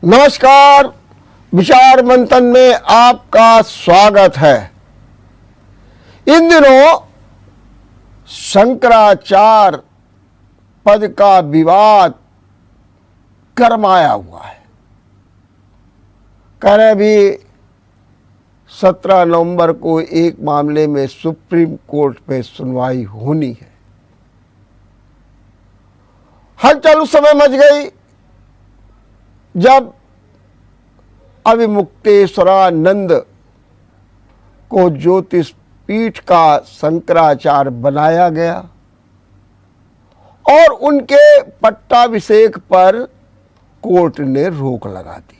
नमस्कार, विचार मंथन में आपका स्वागत है। इन दिनों शंकराचार्य पद का विवाद गरमाया हुआ है। कह रहे भी 17 नवंबर को एक मामले में सुप्रीम कोर्ट में सुनवाई होनी है। हलचल उस समय मच गई जब अविमुक्तेश्वरानंद को ज्योतिष पीठ का शंकराचार्य बनाया गया और उनके पट्टाभिषेक पर कोर्ट ने रोक लगा दी।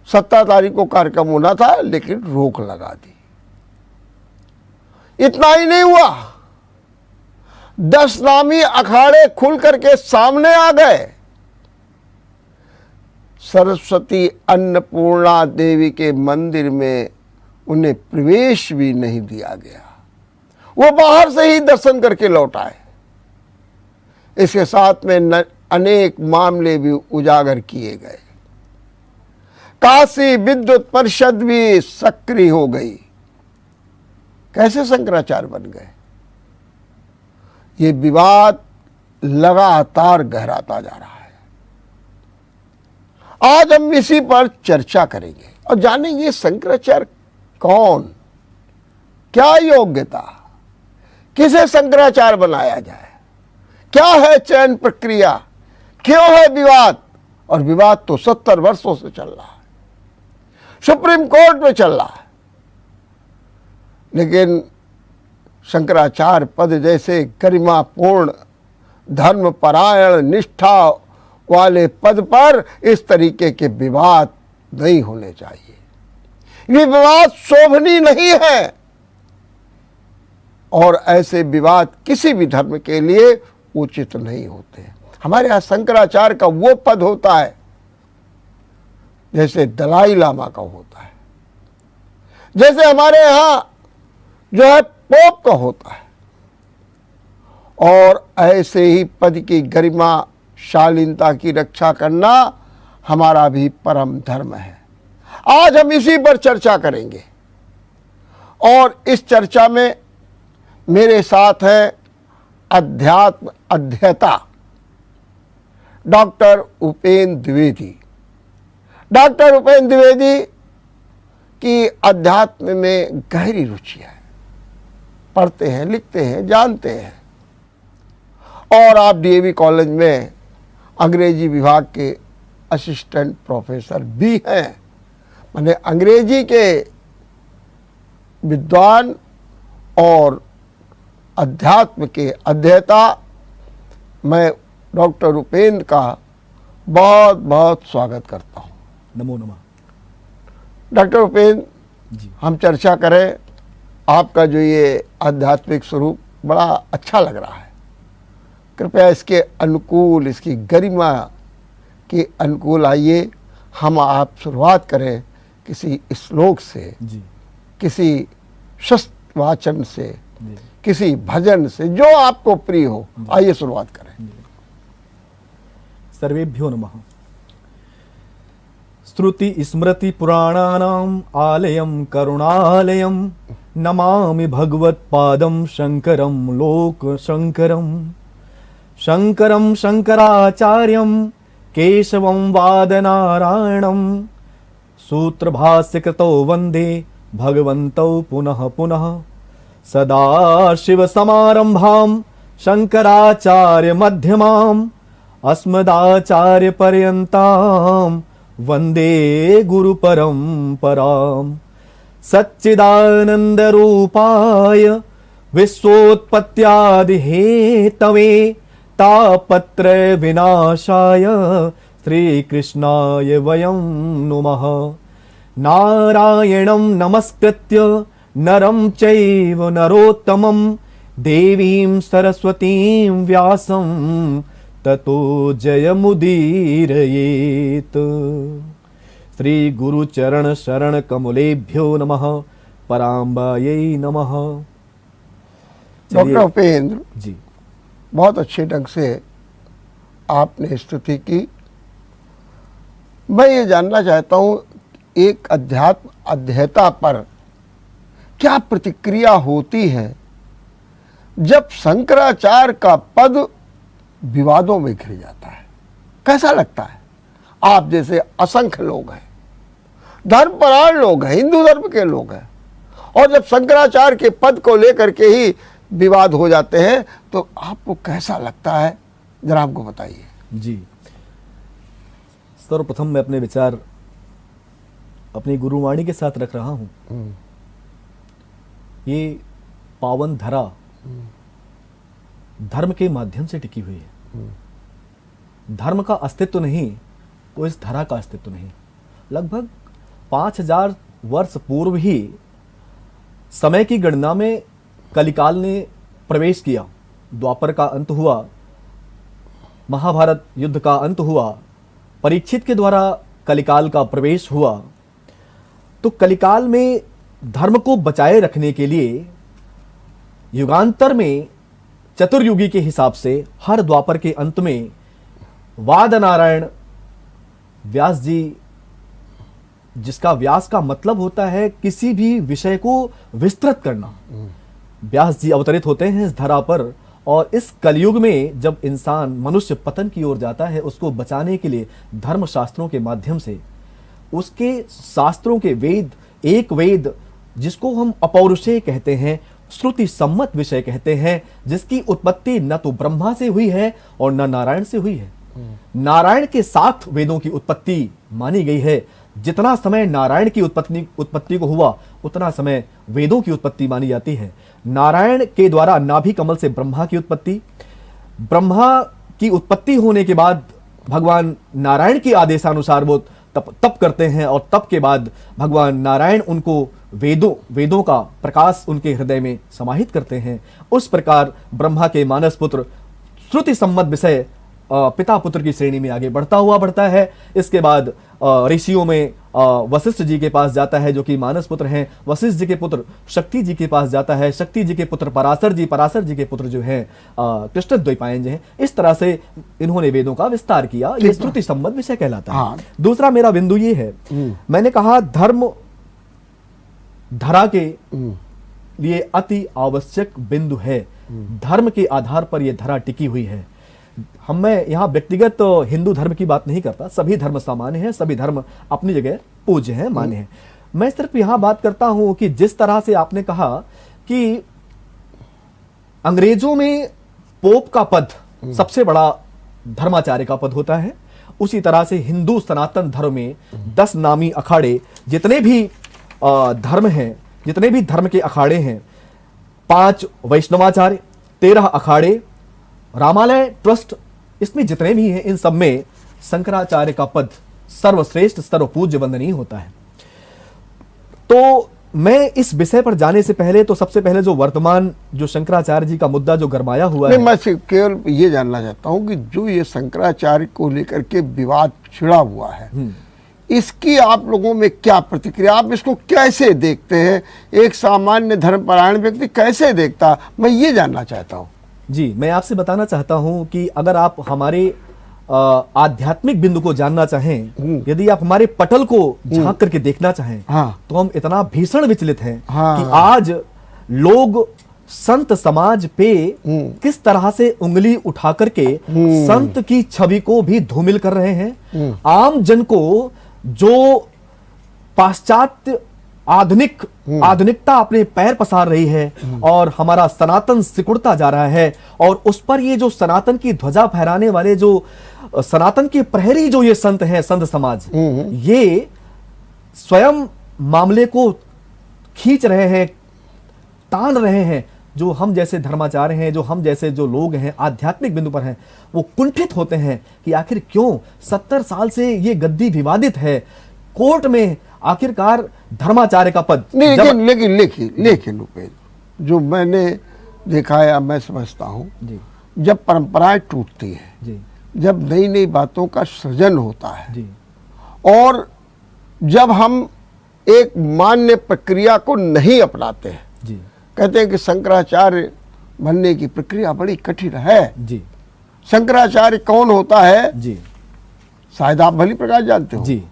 17 तारीख को कार्यक्रम होना था लेकिन रोक लगा दी। इतना ही नहीं हुआ, 10 नामी अखाड़े खुल करके सामने आ गए। सरस्वती अन्नपूर्णा देवी के मंदिर में उन्हें प्रवेश भी नहीं दिया गया, वो बाहर से ही दर्शन करके लौट आए। इसके साथ में अनेक मामले भी उजागर किए गए। काशी विद्युत परिषद भी सक्रिय हो गई। कैसे शंकराचार्य बन गए? ये विवाद लगातार गहराता जा रहा है। आज हम इसी पर चर्चा करेंगे और जानेंगे शंकराचार्य कौन, क्या योग्यता, किसे शंकराचार्य बनाया जाए, क्या है चयन प्रक्रिया, क्यों है विवाद। और विवाद तो 70 वर्षों से चल रहा है, सुप्रीम कोर्ट में चल रहा है। लेकिन शंकराचार्य पद जैसे गरिमापूर्ण धर्मपरायण निष्ठा वाले पद पर इस तरीके के विवाद नहीं होने चाहिए। ये विवाद शोभनीय नहीं है और ऐसे विवाद किसी भी धर्म के लिए उचित नहीं होते। हमारे यहाँ शंकराचार्य का वो पद होता है जैसे दलाई लामा का होता है, जैसे हमारे यहाँ जो है पोप का होता है। और ऐसे ही पद की गरिमा शालीनता की रक्षा करना हमारा भी परम धर्म है। आज हम इसी पर चर्चा करेंगे और इस चर्चा में मेरे साथ है अध्यात्म अध्येता डॉक्टर उपेंद्र द्विवेदी। डॉक्टर उपेंद्र द्विवेदी की अध्यात्म में गहरी रुचि है, पढ़ते हैं, लिखते हैं, जानते हैं। और आप डीएवी कॉलेज में अंग्रेजी विभाग के असिस्टेंट प्रोफेसर भी हैं। माने अंग्रेजी के विद्वान और अध्यात्म के अध्येता। मैं डॉक्टर उपेंद्र का बहुत बहुत स्वागत करता हूँ। नमो नमः। डॉक्टर उपेंद्र जी, हम चर्चा करें। आपका जो ये आध्यात्मिक स्वरूप बड़ा अच्छा लग रहा है। कृपया इसके अनुकूल, इसकी गरिमा के अनुकूल आइए हम आप शुरुआत करें किसी श्लोक से जी, किसी शस्त्र वाचन से, किसी भजन से, जो आपको प्रिय हो। आइए शुरुआत करें। सर्वेभ्यो नमः। श्रुति स्मृति पुराणानाम आलयम करुणालयम नमामि भगवत्पादं शंकरं लोक शंकरं। शंकरं शंकराचार्यं केशवं वादनारायणं सूत्रभाष्यकृतौ वन्दे भगवन्तौ पुनः पुनः। सदाशिवसमारम्भां शंकराचार्यमध्यमाम् अस्मदाचार्यपर्यन्तां वन्दे गुरुपरम्पराम्। सच्चिदानन्दरूपाय विश्वोत्पत्त्यादिहेतवे तापत्रय विनाशाय श्रीकृष्णाय वयं नुमः। नारायणं नमस्कृत्य नरं चैव नरोत्तमं देवीं सरस्वतीं व्यासं ततो जयमुदीरयेत्। श्री गुरुचरण शरण कमलेभ्यो नमः। पराम्बायै नमः। डॉक्टर उपेंद्र जी, बहुत अच्छे ढंग से आपने स्तुति की मैं ये जानना चाहता हूँ एक अध्यात्म अध्येता पर क्या प्रतिक्रिया होती है जब शंकराचार्य का पद विवादों में घिर जाता है? कैसा लगता है? आप जैसे असंख्य लोग हैं, धर्मपरायण लोग हैं, हिंदू धर्म के लोग हैं, और जब शंकराचार्य के पद को लेकर के ही विवाद हो जाते हैं तो आपको कैसा लगता है, जरा हमको बताइए। जी, सर्वप्रथम मैं अपने विचार अपनी गुरुवाणी के साथ रख रहा हूं। ये पावन धरा धर्म के माध्यम से टिकी हुई है। धर्म का अस्तित्व नहीं तो इस धरा का अस्तित्व नहीं। लगभग 5000 वर्ष पूर्व ही समय की गणना में कलिकाल ने प्रवेश किया। द्वापर का अंत हुआ, महाभारत युद्ध का अंत हुआ, परीक्षित के द्वारा कलिकाल का प्रवेश हुआ। तो कलिकाल में धर्म को बचाए रखने के लिए युगांतर में चतुर्युगी के हिसाब से हर द्वापर के अंत में वाद नारायण व्यास जी, जिसका व्यास का मतलब होता है किसी भी विषय को विस्तृत करना, व्यास जी अवतरित होते हैं इस धरा पर। और इस कलयुग में जब इंसान मनुष्य पतन की ओर जाता है, उसको बचाने के लिए धर्म शास्त्रों के माध्यम से, उसके शास्त्रों के वेद, एक वेद जिसको हम अपौरुषेय कहते हैं, श्रुति सम्मत विषय कहते हैं, जिसकी उत्पत्ति न तो ब्रह्मा से हुई है और न नारायण से हुई है। नारायण के 7 वेदों की उत्पत्ति मानी गई है। जितना समय नारायण की उत्पत्ति को हुआ उतना समय वेदों की उत्पत्ति मानी जाती है। नारायण के द्वारा नाभि कमल से ब्रह्मा की उत्पत्ति, ब्रह्मा की उत्पत्ति होने के बाद भगवान नारायण के आदेशानुसार वो तप करते हैं, और तप के बाद भगवान नारायण उनको वेदों का प्रकाश उनके हृदय में समाहित करते हैं। उस प्रकार ब्रह्मा के मानस पुत्र श्रुति सम्मत विषय पिता पुत्र की श्रेणी में आगे बढ़ता है। इसके बाद ऋषियों में वशिष्ठ जी के पास जाता है जो कि मानस पुत्र हैं। वशिष्ठ जी के पुत्र शक्ति जी के पास जाता है। शक्ति जी के पुत्र पराशर जी के पुत्र जो हैं कृष्ण द्वैपायन जी हैं। इस तरह से इन्होंने वेदों का विस्तार किया। ये श्रुति सम्मत विषय कहलाता है। दूसरा मेरा बिंदु ये है, मैंने कहा धर्म धरा के लिए अति आवश्यक बिंदु है। धर्म के आधार पर यह धरा टिकी हुई है। मैं यहाँ व्यक्तिगत हिंदू धर्म की बात नहीं करता, सभी धर्म सामान्य हैं, सभी धर्म अपनी जगह पूज्य हैं, मान्य हैं। मैं सिर्फ यहाँ बात करता हूं कि जिस तरह से आपने कहा कि अंग्रेजों में पोप का पद सबसे बड़ा धर्माचार्य का पद होता है, उसी तरह से हिंदू सनातन धर्म में 10 नामी अखाड़े, जितने भी धर्म हैं, जितने भी धर्म के अखाड़े हैं, 5 वैष्णवाचार्य, 13 अखाड़े, रामालय ट्रस्ट, इसमें जितने भी हैं, इन सब में शंकराचार्य का पद सर्वश्रेष्ठ सर्वपूज्य वंदनीय होता है। तो मैं इस विषय पर जाने से पहले तो सबसे पहले जो वर्तमान जो शंकराचार्य जी का मुद्दा जो गरमाया हुआ है, मैं केवल ये जानना चाहता हूं कि जो ये शंकराचार्य को लेकर के विवाद छिड़ा हुआ है, इसकी आप लोगों में क्या प्रतिक्रिया, आप इसको कैसे देखते हैं? एक सामान्य धर्मपरायण व्यक्ति कैसे देखता, मैं ये जानना चाहता हूं। जी, मैं आपसे बताना चाहता हूं कि अगर आप हमारे आध्यात्मिक बिंदु को जानना चाहें, यदि आप हमारे पटल को झांक करके देखना चाहें, तो हम इतना भीषण विचलित हैं कि आज लोग संत समाज पे किस तरह से उंगली उठा करके संत की छवि को भी धूमिल कर रहे हैं। आम जन को जो पाश्चात्य आधुनिकता अपने पैर पसार रही है और हमारा सनातन सिकुड़ता जा रहा है, और उस पर ये जो सनातन की ध्वजा फहराने वाले जो सनातन के प्रहरी जो ये संत हैं, संत समाज, ये स्वयं मामले को खींच रहे हैं, तान रहे हैं। जो हम जैसे धर्माचार्य हैं, जो हम जैसे जो लोग हैं, आध्यात्मिक बिंदु पर हैं, वो कुंठित होते हैं कि आखिर क्यों 70 साल से ये गद्दी विवादित है, कोर्ट में आखिरकार धर्माचार्य का पद। लेकिन रुपेश, जो मैंने देखा या मैं समझता हूँ, जब परंपराएं टूटती हैं, जब नई नई बातों का सृजन होता है, और जब हम एक मान्य प्रक्रिया को नहीं अपनाते हैं, कहते हैं कि शंकराचार्य बनने की प्रक्रिया बड़ी कठिन है। शंकराचार्य कौन होता है? शायद आप भली प्रकार जानते हो। जी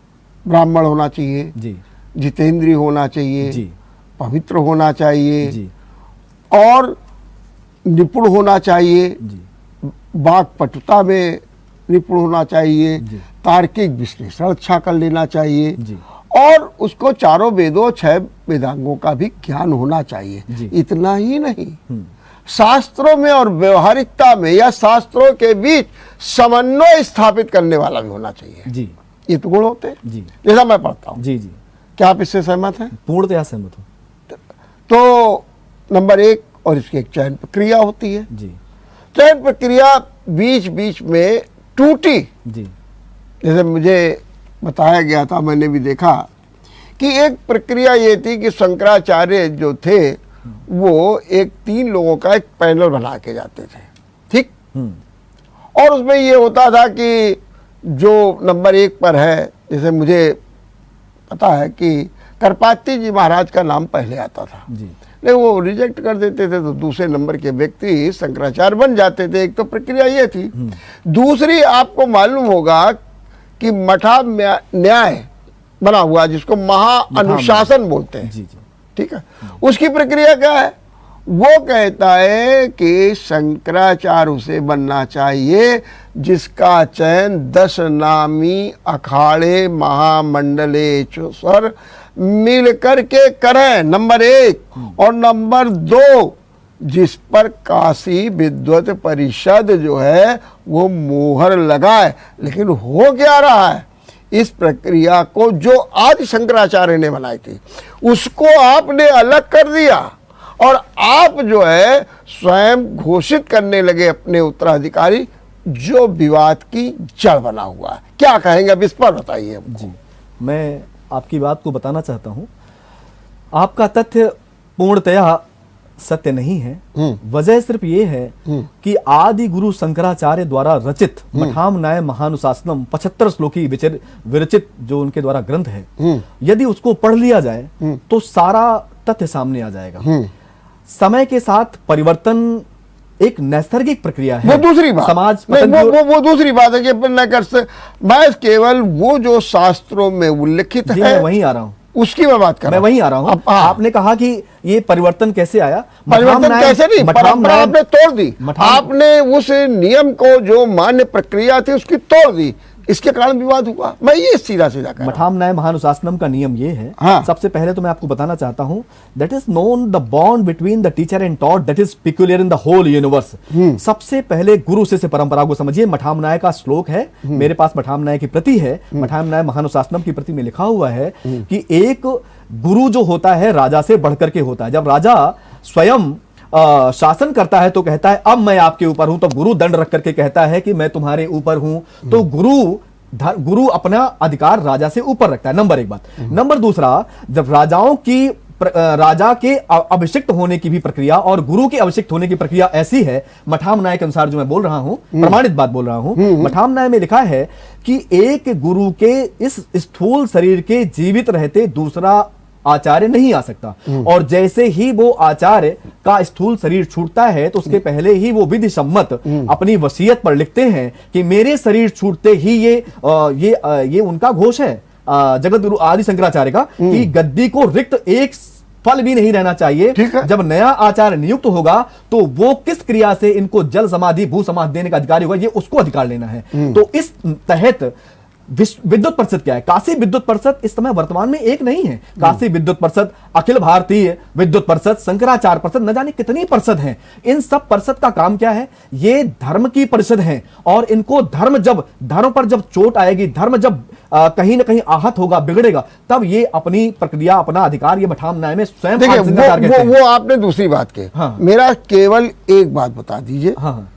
ब्राह्मण होना चाहिए, जी जितेंद्रिय होना चाहिए, जी पवित्र होना चाहिए, जी और निपुण होना चाहिए, जी वाक्पटुता में निपुण होना चाहिए, जी। तार्किक विश्लेषण अच्छा कर लेना चाहिए, जी और उसको चारों वेदों 6 वेदांगों का भी ज्ञान होना चाहिए। जी। इतना ही नहीं, शास्त्रों में और व्यवहारिकता में या शास्त्रों के बीच समन्वय स्थापित करने वाला भी होना चाहिए। जी ये तो गुण होते हैं, जी जैसा मैं पढ़ता हूँ। जी जी क्या आप इससे सहमत हैं? पूर्णतया सहमत हूँ। तो नंबर 1, और इसकी एक चयन प्रक्रिया होती है। जी चयन प्रक्रिया बीच बीच में टूटी, जी जैसे मुझे बताया गया था, मैंने भी देखा कि एक प्रक्रिया ये थी कि शंकराचार्य जो थे वो 3 लोगों का एक पैनल बना के जाते थे, ठीक। और उसमें ये होता था कि जो नंबर 1 पर है, जैसे मुझे पता है कि करपाती जी महाराज का नाम पहले आता था, जी लेकिन वो रिजेक्ट कर देते थे, तो दूसरे नंबर के व्यक्ति शंकराचार्य बन जाते थे। एक तो प्रक्रिया ये थी। दूसरी, आपको मालूम होगा कि मठा न्याय बना हुआ, जिसको महा अनुशासन बोलते हैं, जी जी ठीक है। उसकी प्रक्रिया क्या है? वो कहता है कि शंकराचार्य उसे बनना चाहिए जिसका चयन 10 नामी अखाड़े महामंडलेश्वर मिल करके करें, नंबर 1। और नंबर 2, जिस पर काशी विद्वत परिषद जो है वो मोहर लगाए। लेकिन हो क्या रहा है, इस प्रक्रिया को जो आदि शंकराचार्य ने बनाई थी उसको आपने अलग कर दिया, और आप जो है स्वयं घोषित करने लगे अपने उत्तराधिकारी, जो विवाद की जड़ बना हुआ है। क्या कहेंगे अब इस पर, बताइए हमको। जी। मैं आपकी बात को बताना चाहता हूं, आपका तथ्य पूर्णतया सत्य नहीं है। वजह सिर्फ ये है कि आदि गुरु शंकराचार्य द्वारा रचित मठाम न्याय महानुशासनम 75 श्लोकी विरचित जो उनके द्वारा ग्रंथ है, यदि उसको पढ़ लिया जाए तो सारा तथ्य सामने आ जाएगा। समय के साथ परिवर्तन एक नैसर्गिक प्रक्रिया है। वो दूसरी बात, समाज वो दूसरी बात है कि अपन न कर सकते। मैं केवल वो जो शास्त्रों में उल्लिखित है, मैं वहीं आ रहा हूं, उसकी मैं बात कर रहा हूं। मैं वहीं आ रहा हूं। आपने कहा कि ये परिवर्तन कैसे आया? परिवर्तन कैसे नहीं, परंपरा आपने तोड़ दी। आपने उस नियम को जो मान्य प्रक्रिया थी उसकी तोड़ दी, इसके कारण विवाद हुआ। मैं ये सीधा सीधा कह रहा हूं। मठाम न्याय महानुशासनम का नियम ये है। हाँ। सबसे पहले तो मैं आपको बताना चाहता हूं, that is known the bond between the teacher and taught that is peculiar in the whole universe. सबसे पहले गुरु शिष्य परंपरा को समझिए। मठाम न्याय का श्लोक है, मेरे पास मठाम न्याय की प्रति है। मठाम न्याय महानुशासनम की प्रति में लिखा हुआ है कि एक गुरु जो होता है राजा से बढ़कर के होता है। जब राजा स्वयं शासन करता है तो कहता है अब मैं आपके ऊपर हूं, तो गुरु दंड रख करके कहता है कि मैं तुम्हारे ऊपर हूं। तो गुरु अपना अधिकार राजा से ऊपर रखता है, नंबर 1 बात। नंबर दूसरा, जब राजा के अभिषिक्त होने की भी प्रक्रिया और गुरु के अभिषिक्त होने की प्रक्रिया ऐसी है, मठाम न्याय के अनुसार जो मैं बोल रहा हूं, प्रमाणित बात बोल रहा हूं। मठाम न्याय में लिखा है कि एक गुरु के इस स्थूल शरीर के जीवित रहते दूसरा आचार्य नहीं आ सकता, और जैसे ही वो आचार्य का स्थूल शरीर छूटता है तो उसके पहले ही वो विधि सम्मत अपनी वसीयत पर लिखते हैं कि मेरे शरीर छूटते ही ये उनका घोष है जगत गुरु आदि शंकराचार्य का, कि गद्दी को रिक्त एक फल भी नहीं रहना चाहिए। जब नया आचार्य नियुक्त होगा तो वो किस क्रिया से इनको जल समाधि भू समाधि देने का अधिकारी होगा, ये उसको अधिकार लेना है। तो इस तहत विद्युत परिषद क्या है? काशी विद्युत परिषद इस समय वर्तमान में एक नहीं है। काशी विद्युत परिषद, अखिल भारतीय विद्युत परिषद, शंकराचार्य परिषद, न जाने कितनी परिषद हैं। इन सब परिषद का काम क्या है? ये धर्म की परिषद हैं, और इनको धर्म पर जब चोट आएगी, धर्म जब कहीं ना कहीं आहत होगा, बिगड़ेगा, तब ये अपनी प्रक्रिया, अपना अधिकार ये मठाम न्याय में स्वयं वो आपने दूसरी बात की। हाँ। मेरा केवल एक बात बता दीजिए। हाँ।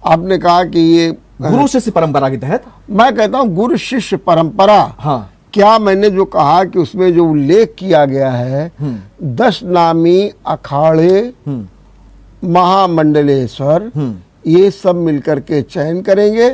आपने कहा कि ये गुरु शिष्य परंपरा के तहत, मैं कहता हूं गुरु शिष्य परंपरा। हाँ। क्या मैंने जो कहा कि उसमें जो उल्लेख किया गया है 10 नामी अखाड़े महामंडलेश्वर, ये सब मिलकर के चयन करेंगे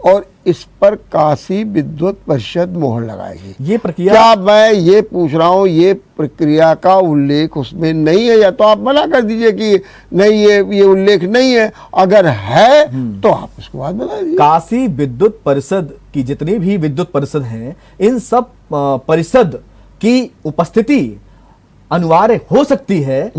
और इस पर काशी विद्वत परिषद मोहर लगाएगी। ये प्रक्रिया, क्या मैं ये पूछ रहा हूँ, ये प्रक्रिया का उल्लेख उसमें नहीं है, या तो आप मना कर दीजिए कि नहीं ये उल्लेख नहीं है, अगर है तो आप उसको बात बता दीजिए। काशी विद्युत परिषद की जितनी भी विद्युत परिषद हैं, इन सब परिषद की उपस्थिति अनिवार्य हो सकती है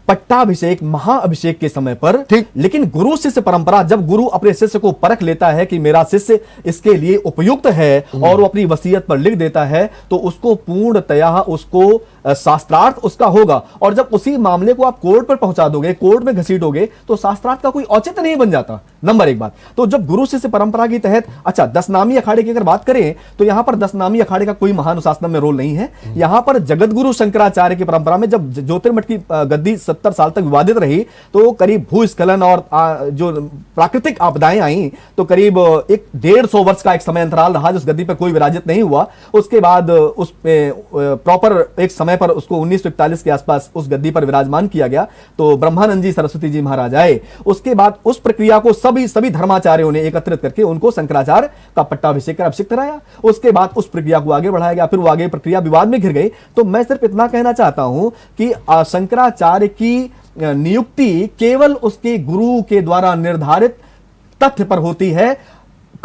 पट्टाभिषेक, महाअभिषेक के समय पर। ठीक। लेकिन गुरु शिष्य परंपरा, जब गुरु अपने शिष्य को परख लेता है कि मेरा शिष्य इसके लिए उपयुक्त है और वो अपनी वसीयत पर लिख देता है, तो उसको पूर्णतया उसको शास्त्रार्थ उसका होगा। और जब उसी मामले को आप कोर्ट पर पहुंचा दोगे, कोर्ट में घसीटोगे, तो शास्त्रार्थ का कोई औचित्य नहीं बन जाता। नंबर एक बात। तो जब गुरु शिष्य परंपरा के तहत, अच्छा, 10 नामी अखाड़े की अगर बात करें तो यहां पर 10 नामी अखाड़े का कोई महानुशासन में रोल नहीं है। यहां पर जगत गुरु शंकराचार्य की परंपरा में जब ज्योतिर्मठ की गद्दी 70 साल तक विवादित रही, तो करीब भूस्खलन और जो प्राकृतिक आपदाएं आई, तो करीब 150 वर्ष का एक समय अंतराल रहा जिस गद्दी पर कोई विराजित नहीं हुआ। उसके बाद उस प्रॉपर एक समय पर उसको 1941 के आसपास उस गद्दी पर विराजमान किया गया, तो ब्रह्मानंद जी सरस्वती जी महाराज आए। उसके बाद उस प्रक्रिया को सभी धर्माचार्यों ने एकत्रित करके उनको शंकराचार्य का पट्टाभिषेक कर अभिषेक कराया। उसके बाद उस प्रक्रिया को आगे बढ़ाया गया, फिर वो आगे प्रक्रिया विवाद में घिर गई। तो मैं सिर्फ इतना कहना चाहता हूं कि शंकराचार्य की नियुक्ति केवल उसके गुरु के द्वारा निर्धारित तथ्य पर होती है।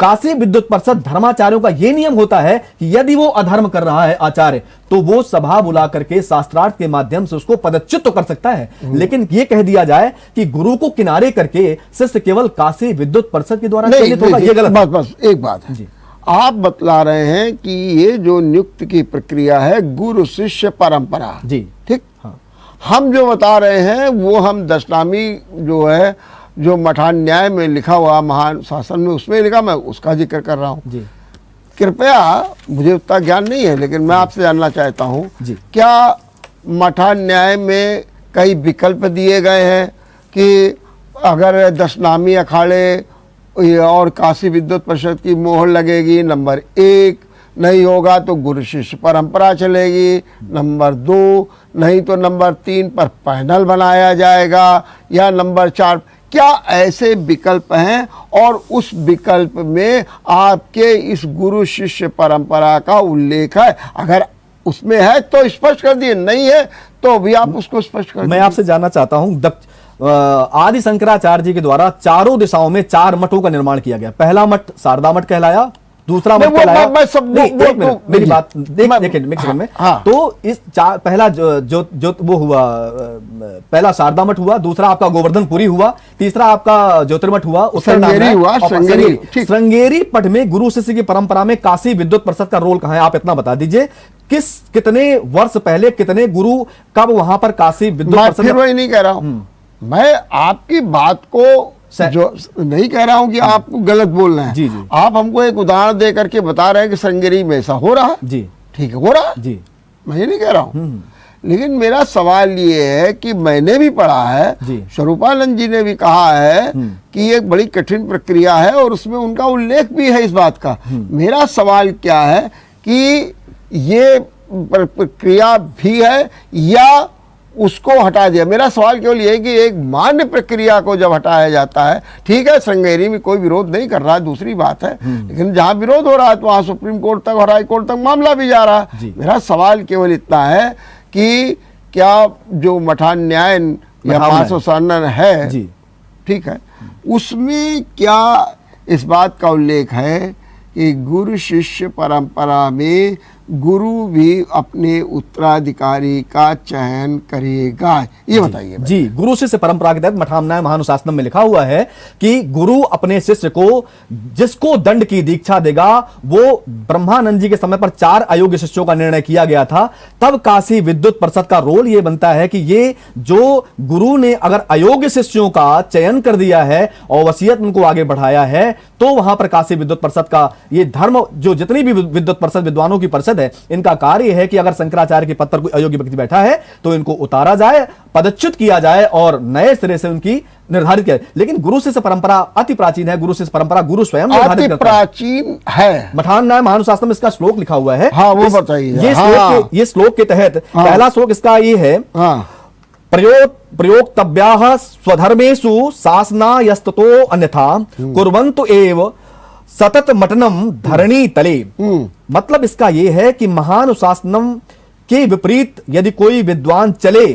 काशी विद्युत परिषद धर्माचार्यों का यह नियम होता है कि यदि वो अधर्म कर रहा है आचार्य, तो वो सभा बुला करके शास्त्रार्थ के माध्यम से उसको पदच्युत तो कर सकता है। लेकिन ये कह दिया जाए कि गुरु को किनारे करके शिष्य केवल काशी विद्युत परिषद के द्वारा चयनित होगा, ये गलत। बस एक बात है जी, आप बतला रहे हैं कि ये जो नियुक्त की प्रक्रिया है गुरु शिष्य परंपरा जी, ठीक। हाँ। हम जो बता रहे हैं वो हम दशनामी जो है, जो मठान न्याय में लिखा हुआ, महान शासन में उसमें लिखा, मैं उसका जिक्र कर रहा हूँ। कृपया, मुझे उतना ज्ञान नहीं है लेकिन मैं आपसे जानना चाहता हूँ, क्या मठान न्याय में कई विकल्प दिए गए हैं कि अगर दशनामी अखाड़े और काशी विद्युत परिषद की मोहर लगेगी, नंबर 1 नहीं होगा तो गुरु शिष्य परंपरा चलेगी, नंबर 2 नहीं तो नंबर 3 पर पैनल बनाया जाएगा, या नंबर 4, क्या ऐसे विकल्प हैं? और उस विकल्प में आपके इस गुरु शिष्य परंपरा का उल्लेख है? अगर उसमें है तो स्पष्ट कर दिए, नहीं है तो भी आप उसको स्पष्ट कर दिए। मैं आपसे जानना चाहता हूं, आदि शंकराचार्य जी के द्वारा चारों दिशाओं में 4 मठों का निर्माण किया गया। पहला मठ शारदा मठ कहलाया, दूसरा मठ कहलाया, मेरी बात देखिए में। हाँ। तो इस पहला जो वो हुआ, पहला शारदा मठ हुआ, दूसरा आपका गोवर्धनपुरी हुआ, तीसरा आपका ज्योतिर्मठ हुआ, श्रृंगेरी मठ में गुरु शिष्य की परंपरा में काशी विद्युत परिषद का रोल कहां है, आप इतना बता दीजिए। कितने वर्ष पहले कितने गुरु कब वहां पर काशी विद्युत परिषद? फिर वही नहीं कह रहा हूं मैं, आपकी बात को जो नहीं कह रहा हूं कि आप गलत बोल रहे हैं। जी। आप हमको एक उदाहरण दे करके बता रहे हैं कि श्रृंगेरी में ऐसा हो रहा है। जी ठीक है, हो रहा है जी, मैं ये नहीं कह रहा हूं। लेकिन मेरा सवाल ये है कि मैंने भी पढ़ा है, स्वरूपानंद जी ने भी कहा है कि एक बड़ी कठिन प्रक्रिया है और उसमें उनका उल्लेख भी है इस बात का। मेरा सवाल क्या है कि ये प्रक्रिया भी है या उसको हटा दिया? मेरा सवाल केवल ये है कि एक मान्य प्रक्रिया को जब हटाया जाता है, ठीक है, श्रृंगेरी में कोई विरोध नहीं कर रहा है, दूसरी बात है, लेकिन जहां विरोध हो रहा है तो वहां सुप्रीम कोर्ट तक और हाई कोर्ट तक मामला भी जा रहा है। मेरा सवाल केवल इतना है कि क्या जो मठान न्याय या 597 है, ठीक है, उसमें क्या इस बात का उल्लेख है कि गुरु शिष्य परंपरा में गुरु भी अपने उत्तराधिकारी का चयन करेगा? ये बताइए जी। गुरु शिष्य परंपरा के तहत मठामनाय महानुशासनम में लिखा हुआ है कि गुरु अपने शिष्य को जिसको दंड की दीक्षा देगा, वो ब्रह्मानंद जी के समय पर 4 अयोग्य शिष्यों का निर्णय किया गया था। तब काशी विद्युत परिषद का रोल ये बनता है कि ये जो गुरु ने अगर अयोग्य शिष्यों का चयन कर दिया है और वसीयत उनको आगे बढ़ाया है, तो वहां पर काशी विद्युत परिषद का ये धर्म, जो जितनी भी विद्युत परिषद विद्वानों की परिषद है, इनका कार्य है कि अगर शंकराचार्य के पद पर कोई अयोग्य व्यक्ति बैठा है तो इनको उतारा जाए, पदच्युत किया जाए और नए सिरे से उनकी निर्धारित किया। लेकिन गुरु शिष्य परंपरा अति प्राचीन है। गुरु शिष्य परंपरा गुरु स्वयं निर्धारित करता है। प्राचीन है। मठान न्याय महानुशासन में इसका श्लोक लिखा हुआ है। हाँ, वो बताइए। ये श्लोक के तहत पहला श्लोक इसका ये है, प्रयोक्तव्याः स्वधर्मेषु शासना यस्ततो अन्यथा कुर्वन्तु एव सतत मटनम धरणी तले। मतलब इसका यह है कि महानुशासनम के विपरीत यदि कोई विद्वान चले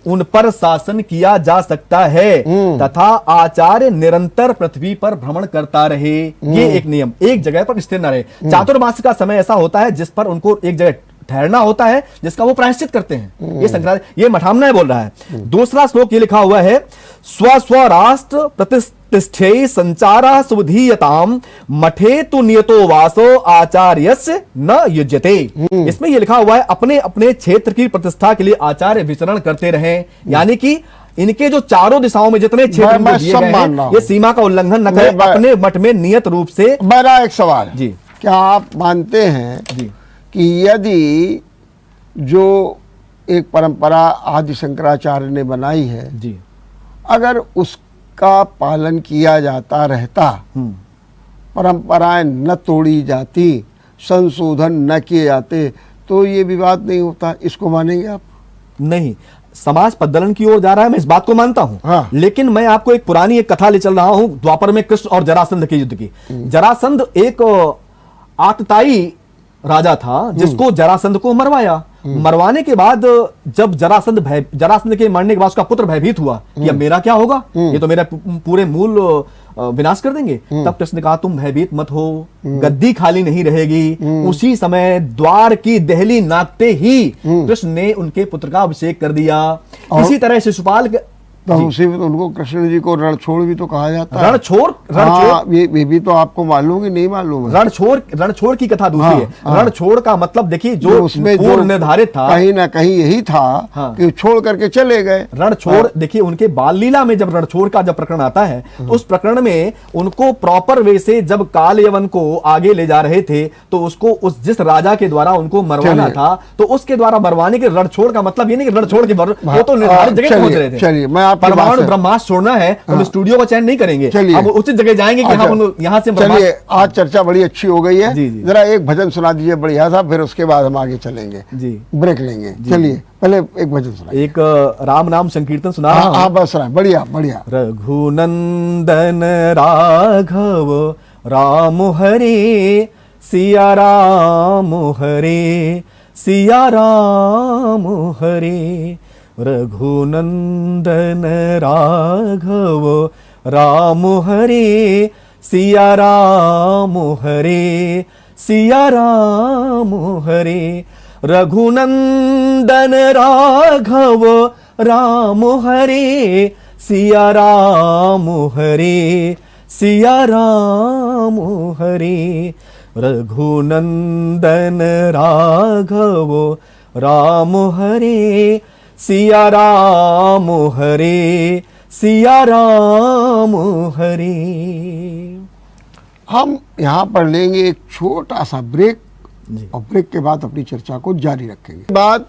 उन पर शासन किया जा सकता है तथा आचार्य निरंतर पृथ्वी पर भ्रमण करता रहे। ये एक नियम, एक जगह पर स्थिर न रहे। चातुर्मास का समय ऐसा होता है जिस पर उनको एक जगह ठहरना होता है, जिसका वो प्रायश्चित करते हैं। ये शंकराचार्य, ये मठामना बोल रहा है। दूसरा श्लोक ये लिखा हुआ है, स्व स्व राष्ट्र प्रतिष्ठे संचारा सुधीयताम मठे तु नियतो वासो आचार्यस्य न युज्यते। इसमें ये लिखा हुआ है, अपने अपने क्षेत्र की प्रतिष्ठा के लिए आचार्य विचरण करते रहें। यानी कि इनके जो चारों दिशाओं में जितने क्षेत्र दिए गए हैं, ये सीमा का उल्लंघन न करें, अपने मठ में नियत रूप से। मेरा एक सवाल जी, क्या आप मानते हैं जी कि यदि जो एक परंपरा आदि शंकराचार्य ने बनाई है, जी, अगर उसका पालन किया जाता रहता, परंपराएं न तोड़ी जाती, संशोधन न किए जाते, तो ये विवाद नहीं होता। इसको मानेंगे आप? नहीं, समाज पद्दलन की ओर जा रहा है, मैं इस बात को मानता हूं। हाँ। लेकिन मैं आपको एक पुरानी एक कथा ले चल रहा हूं, द्वापर में कृष्ण और जरासंध के युद्ध की। जरासंध एक आतताई राजा था जिसको जरासंध को मरवाया। मरवाने के बाद जब जरासंध के मरने के बाद उसका पुत्र भयभीत हुआ कि अब मेरा क्या होगा, ये तो मेरा पूरे मूल विनाश कर देंगे। तब कृष्ण ने कहा, तुम भयभीत मत हो, गद्दी खाली नहीं रहेगी। उसी समय द्वार की देहली नापते ही कृष्ण ने उनके पुत्र का अभिषेक कर दिया। इसी तरह शिशुपाल तो उसी में उनको कृष्ण जी को रणछोड़ भी तो कहा जाता है। रणछोड़, हाँ, ये भी तो आपको मालूम कि नहीं मालूम है? रणछोड़ की कथा दूसरी है। रणछोड़ का मतलब देखिए, जो उसमें पूर्व निर्धारित था, कहीं ना कहीं यही था कि छोड़ करके चले गए। रणछोड़ देखिए, उनके बाल लीला में जब रणछोड़ का जब प्रकरण आता है, तो उस प्रकरण में उनको प्रॉपर वे से जब काल यवन को आगे ले जा रहे थे, तो उसको उस जिस राजा के द्वारा उनको मरवाना था, तो उसके द्वारा मरवाने के रणछोड़ का मतलब ये नहीं कि रणछोड़ के वो तो निर्धारित जगह पहुंच रहे थे। चलिए, मैं परमाणु ब्रह्मास्त्र छोड़ना है, हम स्टूडियो का चयन नहीं करेंगे, अब उचित जगह जाएंगे कि हम यहाँ से। चलिए, आज चर्चा बड़ी अच्छी हो गई है। जरा एक भजन सुना दीजिए बढ़िया सा, फिर उसके बाद हम आगे चलेंगे, जी ब्रेक लेंगे। चलिए, पहले एक भजन सुना, एक राम नाम संकीर्तन सुना। हाँ, बस बढ़िया बढ़िया। रघुनंदन राघव राम हरे, सिया राम हरे, सिया राम हरे। रघुनंदन राघव राम हरे, सिया राम हरे, सिया राम हरे। रघुनंदन राघव राम हरे, सिया राम हरे, सिया राम हरे। रघुनंदन राघव राम हरे, सिया राम हरे, सिया राम हरे। हम यहाँ पर लेंगे एक छोटा सा ब्रेक, और ब्रेक के बाद अपनी चर्चा को जारी रखेंगे। बाद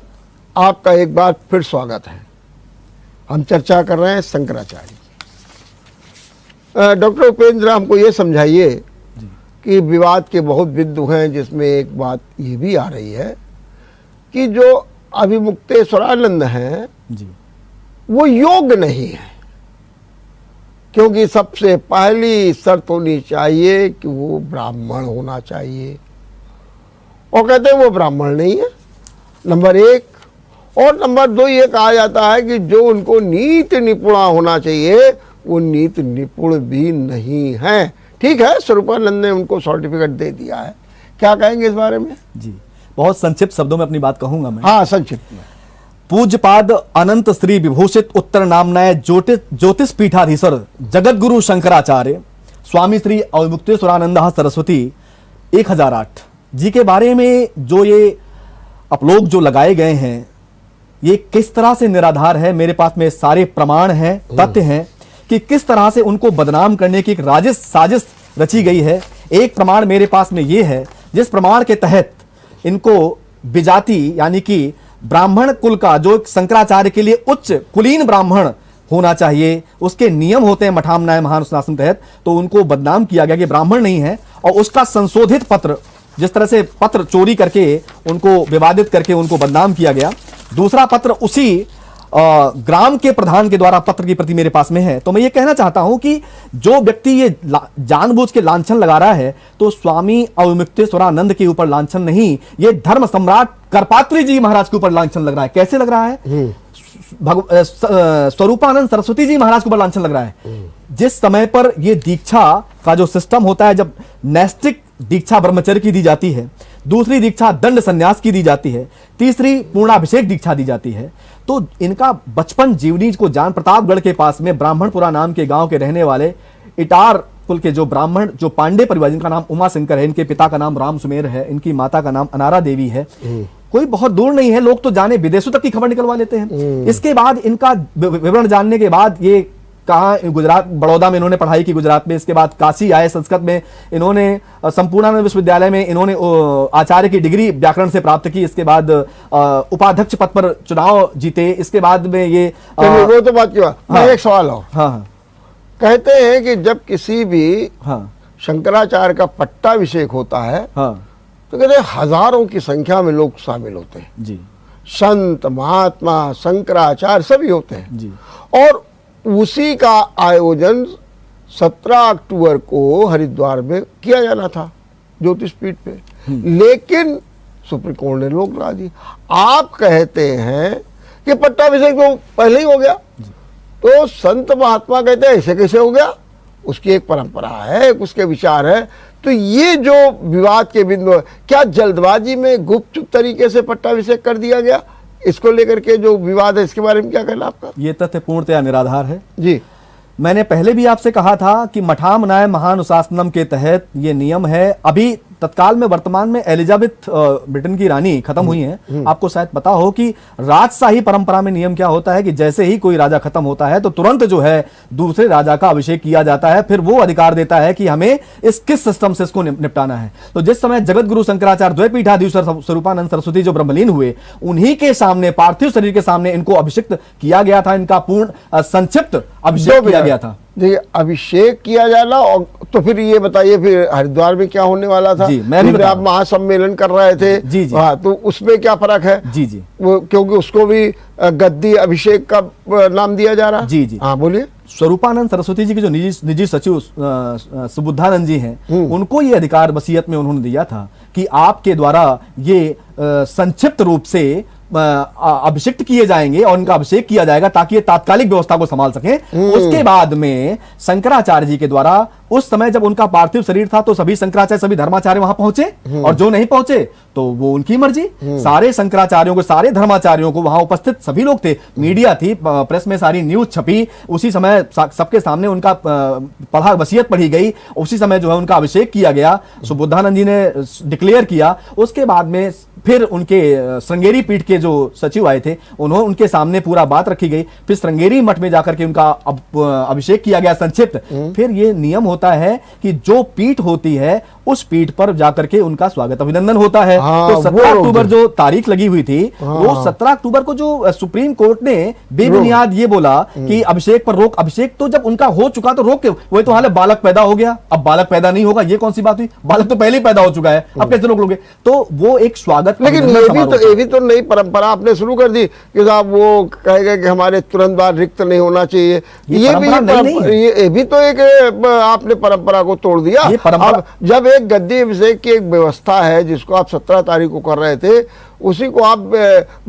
आपका एक बार फिर स्वागत है। हम चर्चा कर रहे हैं शंकराचार्य। डॉक्टर उपेंद्र, हमको ये समझाइए कि विवाद के बहुत बिंदु हैं, जिसमें एक बात ये भी आ रही है कि जो अभिमुक्तेश्वरानंद हैं वो योग्य नहीं है, क्योंकि सबसे पहली शर्त होनी चाहिए कि वो ब्राह्मण होना चाहिए, और कहते हैं वो ब्राह्मण नहीं है, नंबर एक। और नंबर दो, ये कहा जाता है कि जो उनको नीति निपुणा होना चाहिए वो नीति निपुण भी नहीं है। ठीक है, स्वरूपानंद ने उनको सर्टिफिकेट दे दिया है, क्या कहेंगे इस बारे में? जी, बहुत संक्षिप्त शब्दों में अपनी बात कहूंगा मैं। हाँ, संक्षिप्त में। पूज्यपाद अनंत श्री विभूषित उत्तर नामनाय ज्योतिष पीठाधीश्वर जगत गुरु शंकराचार्य स्वामी श्री अविमुक्तेश्वरानंद सरस्वती 1008 जी के बारे में जो ये अपलोक जो लगाए गए हैं, ये किस तरह से निराधार है। मेरे पास में सारे प्रमाण हैं, तथ्य हैं कि किस तरह से उनको बदनाम करने की एक साजिश रची गई है। एक प्रमाण मेरे पास में ये है, जिस प्रमाण के तहत इनको विजाति यानी कि ब्राह्मण कुल का, जो शंकराचार्य के लिए उच्च कुलीन ब्राह्मण होना चाहिए, उसके नियम होते हैं मठामनाय महानुशासन तहत, तो उनको बदनाम किया गया कि ब्राह्मण नहीं है। और उसका संशोधित पत्र, जिस तरह से पत्र चोरी करके उनको विवादित करके उनको बदनाम किया गया, दूसरा पत्र उसी ग्राम के प्रधान के द्वारा पत्र की प्रति मेरे पास में है। तो मैं ये कहना चाहता हूं कि जो व्यक्ति ये जानबूझ के लांछन लगा रहा है तो स्वामी अवमुक्तेश्वरानंद के ऊपर लांछन नहीं, ये धर्म सम्राट करपात्री जी महाराज के ऊपर लांछन लग रहा है। कैसे लग रहा है? स्वरूपानंद सरस्वती जी महाराज के ऊपर लांछन लग रहा है। जिस समय पर ये दीक्षा का जो सिस्टम होता है, जब नैष्टिक दीक्षा ब्रह्मचर्य की दी जाती है, दूसरी दीक्षा दंड संन्यास की दी जाती है, तीसरी पूर्णाभिषेक दीक्षा दी जाती है, तो इनका बचपन जीवनी को जान प्रतापगढ़ के पास में ब्राह्मणपुरा नाम के गांव के रहने वाले इटार कुल के जो ब्राह्मण, जो पांडे परिवार, जिनका नाम उमा शंकर है, इनके पिता का नाम राम सुमेर है, इनकी माता का नाम अनारा देवी है, कोई बहुत दूर नहीं है, लोग तो जाने विदेशों तक की खबर निकलवा लेते हैं। इसके बाद इनका विवरण जानने के बाद ये कहाँ, गुजरात बड़ौदा में इन्होंने पढ़ाई की, गुजरात में, इसके बाद काशी आए, संस्कृत में इन्होंने संपूर्णानंद विश्वविद्यालय में इन्होंने आचार्य की डिग्री व्याकरण से प्राप्त की, इसके बाद उपाध्यक्ष पद पर चुनाव जीते, इसके बाद में ये वो तो बात की बात। हाँ, एक सवाल हो। हाँ, कहते हैं कि जब किसी भी शंकराचार्य का पट्टाभिषेक होता है तो कहते हैं हजारों की संख्या में लोग शामिल होते हैं जी, संत महात्मा शंकराचार्य सभी होते हैं जी। और उसी का आयोजन 17 अक्टूबर को हरिद्वार में किया जाना था ज्योतिषपीठ पे, लेकिन सुप्रीम कोर्ट ने रोक लगा दी। आप कहते हैं कि पट्टाभिषेक तो पहले ही हो गया, तो संत महात्मा कहते हैं ऐसे कैसे हो गया? उसकी एक परंपरा है, उसके विचार है। तो ये जो विवाद के बिंदु है, क्या जल्दबाजी में गुपचुप तरीके से पट्टाभिषेक कर दिया गया? इसको लेकर के जो विवाद है, इसके बारे में क्या कहना आपका? ये तथ्य पूर्णतया निराधार है जी। मैंने पहले भी आपसे कहा था कि मठामनाय महानुशासनम के तहत ये नियम है। अभी तत्काल में वर्तमान में एलिजाबेथ ब्रिटेन की रानी खत्म हुई हैं। आपको शायद पता हो कि राजशाही परंपरा में नियम क्या होता है कि जैसे ही कोई राजा खत्म होता है तो तुरंत जो है दूसरे राजा का अभिषेक किया जाता है, फिर वो अधिकार देता है कि हमें किस सिस्टम से इसको निपटाना है। तो जिस समय जगत गुरु शंकराचार्य द्वैपीठाधीश्वर स्वरूपानंद सरस्वती जो ब्रह्मलीन हुए, उन्हीं के सामने, पार्थिव शरीर के सामने इनको अभिषिक्त किया गया था। इनका पूर्ण संक्षिप्त अभिषेक किया गया था। देखिए, अभिषेक किया जाना, और तो फिर ये बताइए फिर हरिद्वार में क्या होने वाला था? जी, मैं भी आप महासम्मेलन कर रहे थे। जी जी। हाँ, तो उसमें क्या फर्क है? जी जी। वो क्योंकि उसको भी गद्दी अभिषेक का नाम दिया जा रहा। जी जी। हाँ, बोलिए। स्वरूपानंद सरस्वती जी के जो निजी सचिव सुबुद्धानंद जी हैं, उनको ये अधिकार वसीयत में उन्होंने दिया था कि आपके द्वारा ये संक्षिप्त रूप से अभिषिक्त किए जाएंगे और उनका अभिषेक किया जाएगा ताकि ये तात्कालिक व्यवस्था को संभाल सकें। उसके बाद में शंकराचार्य जी के द्वारा, उस समय जब उनका पार्थिव शरीर था तो सभी शंकराचार्य, सभी धर्माचार्य वहां पहुंचे, और जो नहीं पहुंचे तो वो उनकी मर्जी। सारे शंकराचार्यों को, सारे धर्माचार्यों को, वहां उपस्थित सभी लोग थे, मीडिया थी, प्रेस में सारी न्यूज छपी, उसी समय सबके सामने उनका पढ़ा, वसीयत पढ़ी गई, उसी समय जो है उनका अभिषेक किया गया, सुबुद्धानंद जी ने डिक्लेयर किया। उसके बाद में फिर उनके श्रृंगेरी पीठ के जो सचिव आए थे, उन्होंने उनके सामने पूरा बात रखी गई, फिर श्रृंगेरी मठ में जाकर के उनका अभिषेक किया गया संक्षिप्त। फिर ये नियम होता है कि जो पीठ होती है उस पीठ पर जाकर के उनका स्वागत अभिनंदन होता है। तो 17 अक्टूबर जो तारीख लगी हुई थी, वो 17 अक्टूबर को जो सुप्रीम कोर्ट ने बेबुनियाद ये बोला कि अभिषेक पर रोक, अभिषेक तो जब उनका हो चुका तो रोक के, वही तो हाल है, बालक पैदा हो गया, अब बालक पैदा नहीं होगा, ये कौन सी बात हुई? बालक तो पहले ही पैदा हो चुका है, अब कैसे रोक लोगे? तो वो एक स्वागत। लेकिन ये भी तो नई परंपरा आपने शुरू कर दी कि साहब वो कहेगा कि हमारे तुरंत बाद रिक्त नहीं होना चाहिए। ये भी तो एक आपने परंपरा को तोड़ दिया। अब जब एक गद्दी अभिषेक की एक व्यवस्था है जिसको आप 17 तारीख को कर रहे थे, उसी को आप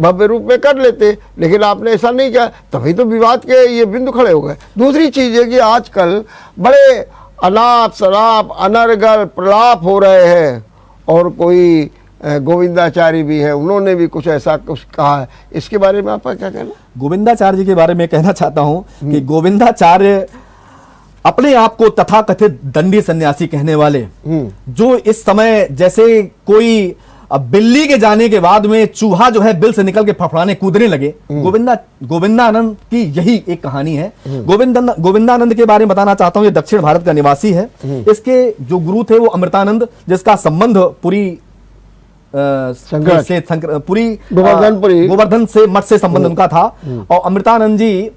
भव्य रूप में कर लेते, लेकिन आपने ऐसा नहीं किया, तभी तो विवाद के ये बिंदु खड़े हो गए। दूसरी चीज है कि आजकल बड़े अनाप शराप अनर्गल प्रलाप हो रहे हैं, और कोई गोविंदाचार्य भी है, उन्होंने भी कुछ ऐसा कुछ कहा है। इसके बारे में आपका क्या कहना? गोविंदाचार्य जी के बारे में कहना चाहता हूं कि गोविंदाचार्य अपने आप को तथाकथित दंडी सन्यासी कहने वाले, जो इस समय जैसे कोई बिल्ली के जाने के बाद में चूहा जो है बिल से निकल के फफड़ाने कूदने लगे, गोविंदानंद की यही एक कहानी है। गोविंदानंद के बारे में बताना चाहता हूं, ये दक्षिण भारत का निवासी है। इसके जो गुरु थे वो अमृतानंद, जिसका संबंध पूरी गोवर्धन से मठ से संबंध उनका था। और अमृतानंद जी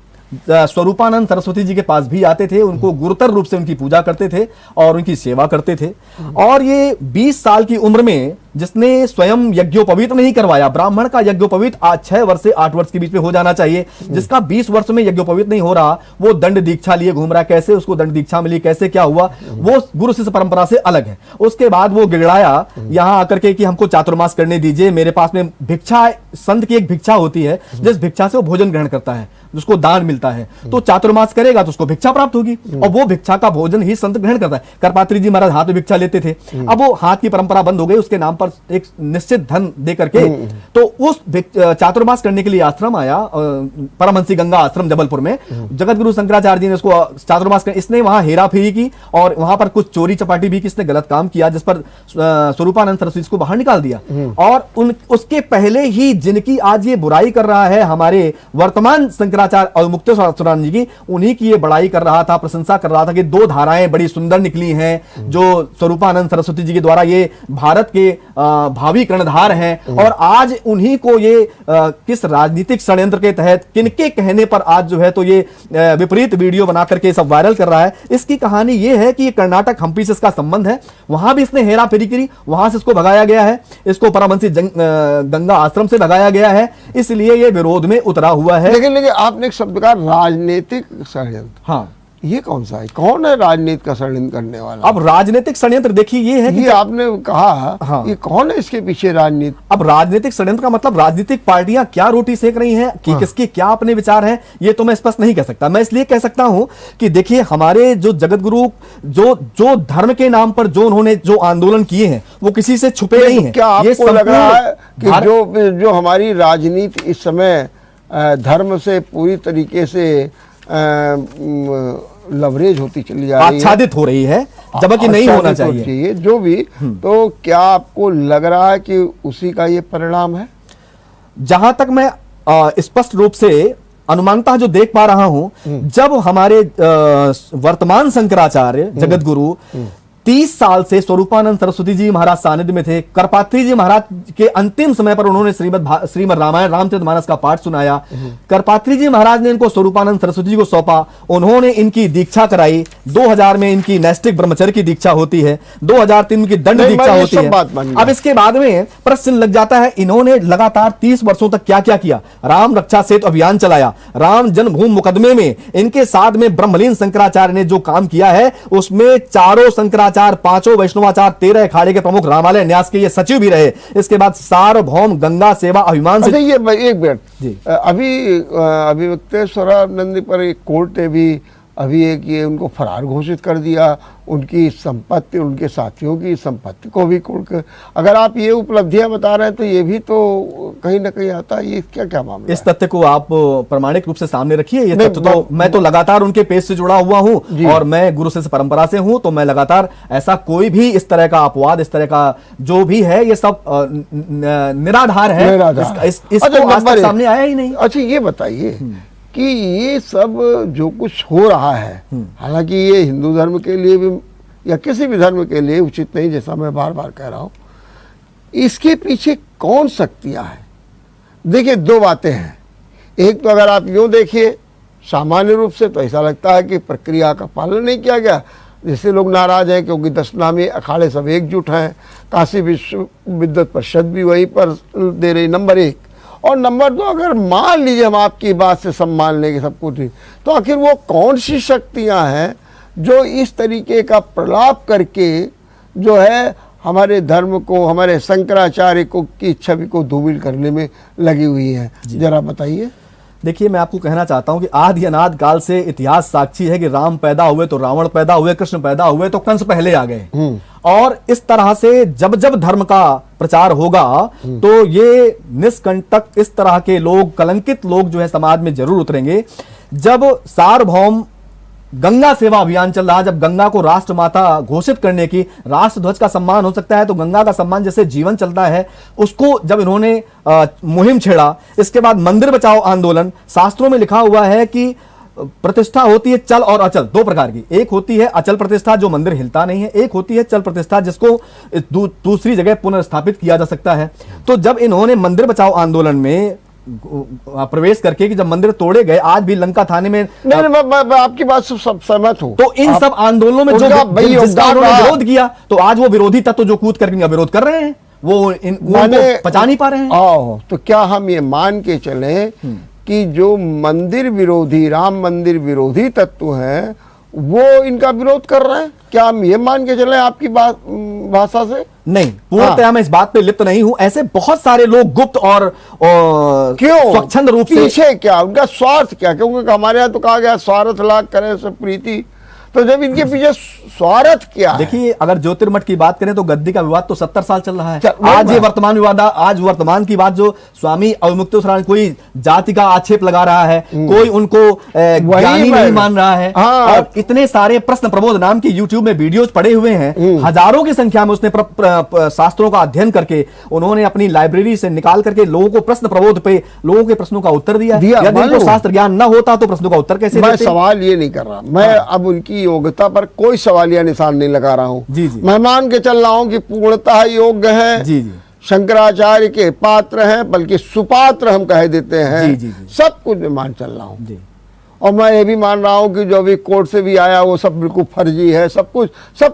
स्वरूपानंद सरस्वती जी के पास भी आते थे, उनको गुरुतर रूप से उनकी पूजा करते थे और उनकी सेवा करते थे। और ये 20 साल की उम्र में जिसने स्वयं यज्ञोपवीत नहीं करवाया, ब्राह्मण का यज्ञोपवीत 6 वर्ष से 8 वर्ष के बीच में हो जाना चाहिए, जिसका 20 वर्ष में यज्ञोपवीत नहीं हो रहा, वो दंड दीक्षा लिए घूम रहा, कैसे उसको दंड दीक्षा मिली, कैसे क्या हुआ, वो गुरु शिष्य परंपरा से अलग है। उसके बाद वो गिड़ाया यहां आकर के कि हमको चातुर्मास करने दीजिए, मेरे पास में भिक्षा, संत की एक भिक्षा होती है, जिस भिक्षा से वो भोजन ग्रहण करता है, जिसको दान मिलता है, तो चातुर्मास करेगा तो उसको भिक्षा प्राप्त होगी, और वो भिक्षा का भोजन ही संत ग्रहण करता है। करपात्री जी महाराज हाथ में भिक्षा लेते थे, अब वो हाथ की परंपरा बंद हो गई, उसके नाम पर एक निश्चित धन दे करके, तो उस चातुर्मास करने के लिए आश्रम आया, परमहंसी गंगा आश्रम जबलपुर में, जगत गुरु शंकराचार्य जी ने उसको चातुर्मास कर, इसने वहां हेरा फेरी की और वहां पर कुछ चोरी चपाटी भी की, इसने गलत काम किया, जिस पर स्वरूपानंद सरस्वती को बाहर निकाल दिया। और उसके पहले ही जिनकी आज ये बुराई कर रहा है हमारे वर्तमान शंकराचार्य और मुक्तेश्वरानंद जी की, उन्हीं की ये बड़ाई कर रहा था, प्रशंसा कर रहा था कि 2 धाराएं बड़ी सुंदर निकली हैं जो स्वरूपानंद सरस्वती जी के द्वारा ये भारत के भावी कर्णधार हैं, और आज उन्हीं को ये किस राजनीतिक षड्यंत्र के तहत किनके कहने पर आज जो है तो ये विपरीत वीडियो बना करके सब वायरल कर रहा है। इसकी कहानी ये है कि कर्नाटक हम्पी से इसका संबंध है, वहां भी इसने हेरा फेरी करी, वहां से इसको भगाया गया है, इसको परमहंसी गंगा आश्रम से भगाया गया है, इसलिए ये विरोध में उतरा हुआ है। लेकिन आपने एक शब्द कहा राजनीतिक षड्यंत्र, हाँ, ये कौन सा है? कौन है राजनीति का षड्यंत्र करने वाला? अब राजनीतिक षड्यंत्र देखिए ये है कि आपने कहा, हाँ, ये कौन है इसके पीछे राजनीति? अब राजनीतिक षड्यंत्र का मतलब राजनीतिक पार्टियां क्या रोटी सेक रही हैं कि किसके क्या अपने विचार हैं, ये तो मैं स्पष्ट नहीं कह सकता। मैं इसलिए कह सकता हूं कि देखिए हमारे जो जगत गुरु जो धर्म के नाम पर जो उन्होंने जो आंदोलन किए हैं वो किसी से छुपे नहीं है। क्या आपको लग रहा है कि जो हमारी राजनीति इस समय धर्म से पूरी तरीके से लवरेज होती चली जा रही है, आच्छादित हो रही है, जबकि नहीं होना चाहिए जो भी, तो क्या आपको लग रहा है कि उसी का ये परिणाम है? जहां तक मैं स्पष्ट रूप से अनुमानतः जो देख पा रहा हूं, जब हमारे वर्तमान शंकराचार्य जगत गुरु 30 साल से स्वरूपानंद सरस्वती जी महाराज सानिध्य में थे, करपात्री जी महाराज के अंतिम समय पर उन्होंने श्रीमद् रामायण रामचरितमानस का पाठ सुनाया, करपात्री जी महाराज ने इनको स्वरूपानंद सरस्वती जी को सौंपा, उन्होंने इनकी दीक्षा कराई, 2000 में इनकी नैष्टिक ब्रह्मचर्य की दीक्षा होती है, 2003 में की दंड दीक्षा होती है। अब इसके बाद में प्रश्न लग जाता है, इन्होंने लगातार 30 वर्षों तक क्या क्या किया? राम रक्षा सेतु अभियान चलाया, राम जन्मभूमि मुकदमे में इनके साथ में ब्रह्मलीन शंकराचार्य ने जो काम किया है उसमें चारों शंकराचार्य, 5 वैष्णवाचार्य, 13 अखाड़े के प्रमुख, रामालय न्यास के ये सचिव भी रहे। इसके बाद सार्वभौम गंगा सेवा अभिमान से ये एक मिनट, अभी मुक्तेश्वरानंद पर एक कोर्ट ने भी अभी एक ये उनको फरार घोषित कर दिया, उनकी संपत्ति, उनके साथियों की संपत्ति को भी कोर्ट, अगर आप ये उपलब्धियां बता रहे हैं तो ये भी तो कहीं ना कहीं आता है, ये क्या क्या मामला? इस तथ्य को आप प्रामाणिक रूप से सामने रखिए। ये तथ्य तो मैं तो लगातार उनके पेज से जुड़ा हुआ हूं और मैं गुरु शिष्य परंपरा से हूं, तो मैं लगातार ऐसा कोई भी इस तरह का अपवाद, इस तरह का जो भी है, ये सब निराधार है, इसको आज तक सामने आया ही नहीं। अच्छा ये बताइए कि ये सब जो कुछ हो रहा है, हालांकि ये हिंदू धर्म के लिए भी या किसी भी धर्म के लिए उचित नहीं, जैसा मैं बार बार कह रहा हूं, इसके पीछे कौन शक्तियां हैं? देखिए 2 बातें हैं। एक तो अगर आप यूं देखिए सामान्य रूप से तो ऐसा लगता है कि प्रक्रिया का पालन नहीं किया गया, जिससे लोग नाराज हैं, क्योंकि 10 नामी अखाड़े सब एकजुट हैं, काशी विश्वविद्वत परिषद भी वहीं पर दे रही, नंबर 1। और नंबर 2, अगर मान लीजिए हम आपकी बात से सम्मान लेंगे सब कुछ, तो आखिर वो कौन सी शक्तियां हैं जो इस तरीके का प्रलाप करके जो है हमारे धर्म को, हमारे शंकराचार्य को की छवि को धूमिल करने में लगी हुई है? जरा बताइए। देखिए मैं आपको कहना चाहता हूं कि आदि अनाद काल से इतिहास साक्षी है कि राम पैदा हुए तो रावण पैदा हुए, कृष्ण पैदा हुए तो कंस पहले आ गए। और इस तरह से जब जब धर्म का प्रचार होगा तो ये निष्कंटक इस तरह के लोग, कलंकित लोग जो है समाज में जरूर उतरेंगे। जब सार्वभौम गंगा सेवा अभियान चल रहा, जब गंगा को राष्ट्रमाता घोषित करने की, राष्ट्र ध्वज का सम्मान हो सकता है तो गंगा का सम्मान जैसे जीवन चलता है, उसको जब इन्होंने मुहिम छेड़ा, इसके बाद मंदिर बचाओ आंदोलन, शास्त्रों में लिखा हुआ है कि प्रतिष्ठा होती है चल और अचल, 2 प्रकार की। एक होती है अचल प्रतिष्ठा जो मंदिर हिलता नहीं है, एक होती है चल प्रतिष्ठा जिसको दूसरी जगह पुनर्स्थापित किया जा सकता है। तो जब इन्होंने मंदिर बचाओ आंदोलन में प्रवेश करके कि जब मंदिर तोड़े गए, आज भी लंका थाने में नहीं, मैं आपकी बात से सब सहमत हूं। तो इन सब आंदोलनों में जिसका उन्होंने विरोध किया, तो आज वो विरोधी तत्व जो कूद करके इनका विरोध कर रहे हैं, वो इनको पचा नहीं पा रहे हैं। तो क्या हम ये मान के चलें कि जो मंदिर विरोधी, राम मंदिर विरोधी तत्व हैं, वो इनका विरोध कर रहे हैं? क्या हम ये मान के चलें आपकी भाषा से? नहीं, पूर्णतः मैं इस बात पे लिप्त नहीं हूं। ऐसे बहुत सारे लोग गुप्त और क्यों, स्वच्छंद रूप से, पीछे क्या उनका स्वार्थ क्या? क्योंकि हमारे यहाँ तो कहा गया स्वार्थ लाख करे सब प्रीति, तो जब इनके पीछे स्वार्थ क्या है? देखिए, अगर ज्योतिर्मठ की बात करें तो गद्दी का विवाद तो 70 साल चल रहा है। आज ये वर्तमान विवाद, आज वर्तमान की बात जो स्वामी अवमुक्तेश्वरानंद कोई जाति का आक्षेप लगा रहा है, कोई उनको ज्ञानी नहीं मान रहा है। और इतने सारे प्रश्न प्रबोध नाम के यूट्यूब में वीडियोज पड़े हुए हैं, हजारों की संख्या में उसने शास्त्रों का अध्ययन करके उन्होंने अपनी लाइब्रेरी से निकाल करके लोगों को प्रश्न प्रबोध पे लोगों के प्रश्नों का उत्तर दिया। यदि उनको शास्त्र ज्ञान न होता तो प्रश्नों का उत्तर कैसे देते? मैं सवाल ये नहीं कर रहा, मैं अब उनकी योग्यता पर कोई सवालिया निशान नहीं लगा रहा हूं। मैं मान के चल रहा हूं कि पूर्णतः योग्य है, शंकराचार्य के पात्र हैं, बल्कि सुपात्र हम कह देते हैं। सब कुछ मैं मान चल रहा हूं। और मैं ये भी मान रहा हूं कि जो भी कोर्ट से भी आया वो सब बिल्कुल फर्जी है। सब कुछ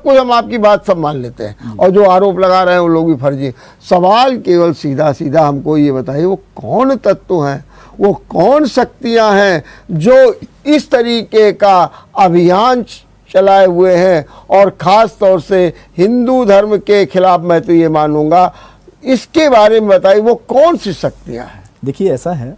हम आपकी बात सब मान लेते हैं, और जो आरोप लगा रहे हैं वो लोग भी फर्जी। सवाल केवल सीधा सीधा हमको ये बताइए, वो कौन तत्व हैं, वो कौन शक्तियां हैं जो इस तरीके का अभियान चलाए हुए हैं, और खास तौर से हिंदू धर्म के खिलाफ? मैं तो ये मानूंगा, इसके बारे में बताइए, वो कौन सी शक्तियां हैं? देखिए, ऐसा है,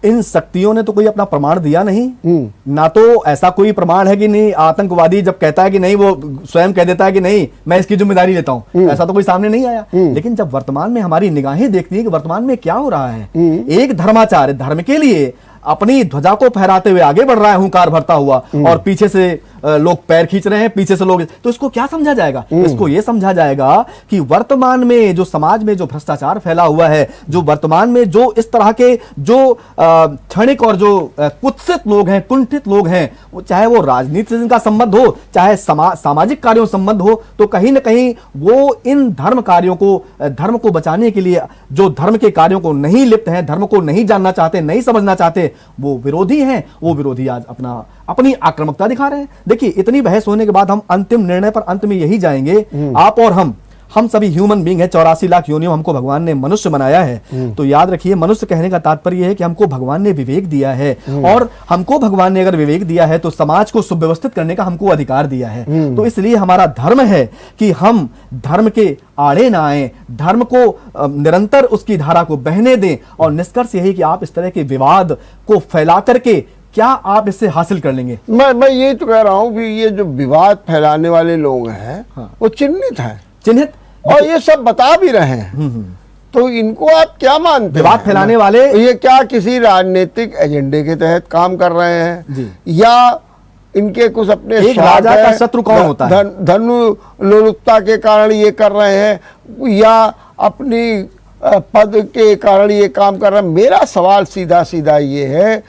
इन शक्तियों ने तो कोई अपना प्रमाण दिया नहीं, ना तो ऐसा कोई प्रमाण है कि नहीं आतंकवादी जब कहता है कि नहीं, वो स्वयं कह देता है कि नहीं मैं इसकी जिम्मेदारी लेता हूं, ऐसा तो कोई सामने नहीं आया। लेकिन जब वर्तमान में हमारी निगाहें देखती है कि वर्तमान में क्या हो रहा है, एक धर्माचार्य धर्म के लिए अपनी ध्वजा को फहराते हुए आगे बढ़ रहा है, हुंकार भरता हुआ, और पीछे से लोग पैर खींच रहे हैं, पीछे से लोग, तो इसको क्या समझा जाएगा? इसको यह समझा जाएगा कि वर्तमान में जो समाज में जो भ्रष्टाचार फैला हुआ है, जो वर्तमान में जो इस तरह के जो क्षणिक और जो कुत्सित लोग हैं, कुंठित लोग हैं, वो चाहे वो राजनीति से जिनका संबंध हो, चाहे सामाजिक कार्यों से संबंध हो, तो कहीं ना कहीं वो इन धर्म कार्यों को, धर्म को बचाने के लिए जो धर्म के कार्यों को नहीं लिप्त हैं, धर्म को नहीं जानना चाहते, नहीं समझना चाहते, वो विरोधी हैं। वो विरोधी आज अपनी आक्रामकता दिखा रहे हैं। देखिए, इतनी बहस होने के बाद हम अंतिम निर्णय पर अंत में यही जाएंगे, आप और हम सभी ह्यूमन बीइंग है, 84 लाख योनियों हमको भगवान ने मनुष्य बनाया है। तो याद रखिए, मनुष्य कहने का तात्पर्य है कि हमको भगवान ने विवेक दिया है, और हमको भगवान ने अगर विवेक दिया है तो समाज को सुव्यवस्थित करने का हमको अधिकार दिया है। तो इसलिए हमारा धर्म है कि हम धर्म के आड़े ना आए, धर्म को निरंतर उसकी धारा को बहने दें। और निष्कर्ष यही कि आप इस तरह के विवाद को फैला करके क्या आप इससे हासिल कर लेंगे? मैं ये तो कह रहा हूं कि ये जो विवाद फैलाने वाले लोग हैं, वो चिन्हित हैं, और ये सब बता भी रहे हैं। तो इनको आप क्या मानते हैं? विवाद फैलाने वाले ये क्या किसी राजनीतिक एजेंडे के तहत काम कर रहे हैं, या इनके कुछ अपने एक राजा का शत्रु कौन होता है? धनु लोलुपता के कारण ये कर रहे हैं, या अपनी पद के कारण ये काम कर रहे हैं? मेरा सवाल सीधा सीधा ये है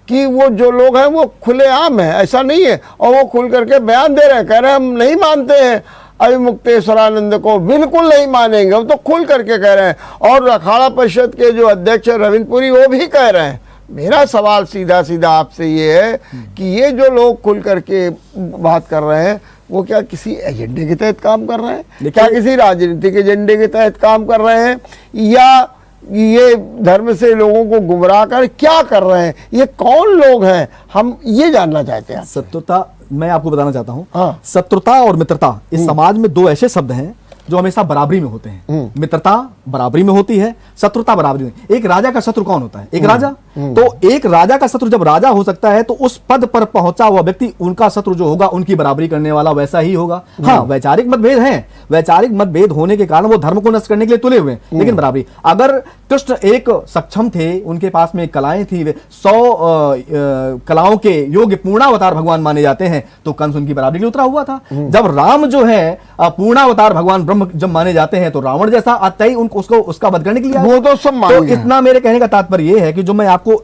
कि वो जो लोग हैं वो खुलेआम है, ऐसा नहीं है, और वो खुल करके बयान दे रहे हैं, कह रहे हैं हम नहीं मानते हैं अवमुक्तेश्वरानंद को, बिल्कुल नहीं मानेंगे, वो तो खुल करके कह रहे हैं। और अखाड़ा परिषद के जो अध्यक्ष रविंद्रपुरी वो भी कह रहे हैं। मेरा सवाल सीधा सीधा आपसे ये है कि ये जो लोग खुल करके बात कर रहे हैं, वो क्या किसी एजेंडे के तहत काम कर रहे हैं? क्या किसी राजनीतिक एजेंडे के तहत काम कर रहे हैं, या ये धर्म से लोगों को गुमराह कर क्या कर रहे हैं? ये कौन लोग हैं, हम ये जानना चाहते हैं। शत्रुता, मैं आपको बताना चाहता हूं, शत्रुता और मित्रता इस समाज में दो ऐसे शब्द हैं जो हमेशा बराबरी में होते हैं। मित्रता बराबरी में होती है, शत्रुता बराबरी में। एक राजा का शत्रु कौन होता है? एक राजा। तो एक राजा का शत्रु जब राजा हो सकता है, तो उस पद पर पहुंचा हुआ व्यक्ति, उनका शत्रु जो होगा, उनकी बराबरी करने वाला वैसा ही होगा। हाँ, वैचारिक मतभेद हैं, वैचारिक मतभेद होने के कारण वो धर्म को नष्ट करने के लिए तुले हुए हैं, लेकिन बराबरी। अगर कृष्ण एक सक्षम थे, उनके पास में कलाएं थी, वे 100 कलाओं के योग्य पूर्णावतार भगवान माने जाते हैं, तो कंस उनकी बराबरी के लिए उतरा हुआ था। जब राम जो है पूर्णावतार भगवान ब्रह्म जब माने जाते हैं, तो रावण जैसा आता ही उनको उसका वध करने के लिए वो तो सब मान। तो इतना मेरे कहने का तात्पर्य यह है कि जो मैं आपको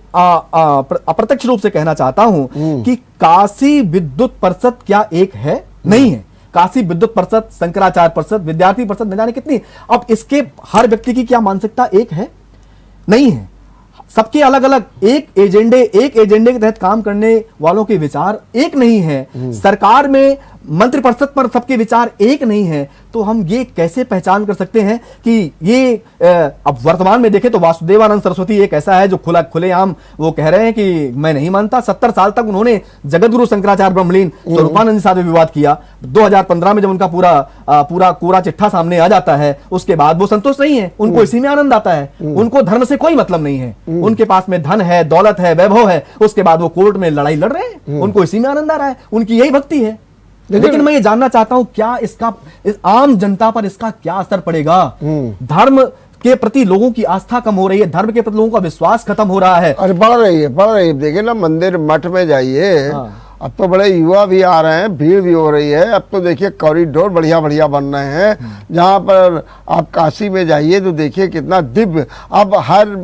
अप्रत्यक्ष रूप से कहना चाहता हूं कि काशी विद्युत परिषद क्या एक है? नहीं है। काशी विद्युत परिषद, शंकराचार्य परिषद, विद्यार्थी परिषद, न जाने कितनी। अब इसके हर व्यक्ति की क्या मानसिकता एक है? नहीं है। सबके अलग अलग एक एजेंडे के तहत काम करने वालों के विचार एक नहीं है, सरकार में मंत्रिपरिषद पर सबके विचार एक नहीं है, तो हम ये कैसे पहचान कर सकते हैं कि ये अब वर्तमान में देखें तो वासुदेवानंद सरस्वती एक ऐसा है जो खुलेआम वो कह रहे हैं कि मैं नहीं मानता। 70 साल तक उन्होंने जगतगुरु शंकराचार्य ब्रह्मलीन स्वरूपानंद साथ में विवाद किया। 2015 में जब उनका पूरा कोरा चिट्ठा सामने आ जाता है, उसके बाद वो संतुष्ट नहीं है, उनको इसी में आनंद आता है, उनको धर्म से कोई मतलब नहीं है, उनके पास में धन है, दौलत है, वैभव है, उसके बाद वो कोर्ट में लड़ाई लड़ रहे हैं, उनको इसी में आनंद आ रहा है, उनकी यही भक्ति है। लेकिन मैं ये जानना चाहता हूं क्या इसका इस आम जनता पर इसका क्या असर पड़ेगा? धर्म के प्रति लोगों की आस्था कम हो रही है, धर्म के प्रति लोगों का विश्वास खत्म हो रहा है। अरे बढ़ रही है। देखिए ना, मंदिर मठ में जाइए, अब तो बड़े युवा भी आ रहे हैं, भीड़ भी हो रही है। अब तो देखिए कॉरिडोर बढ़िया बढ़िया बन रहे हैं। जहाँ पर आप काशी में जाइए तो देखिए कितना दिव्य, अब हर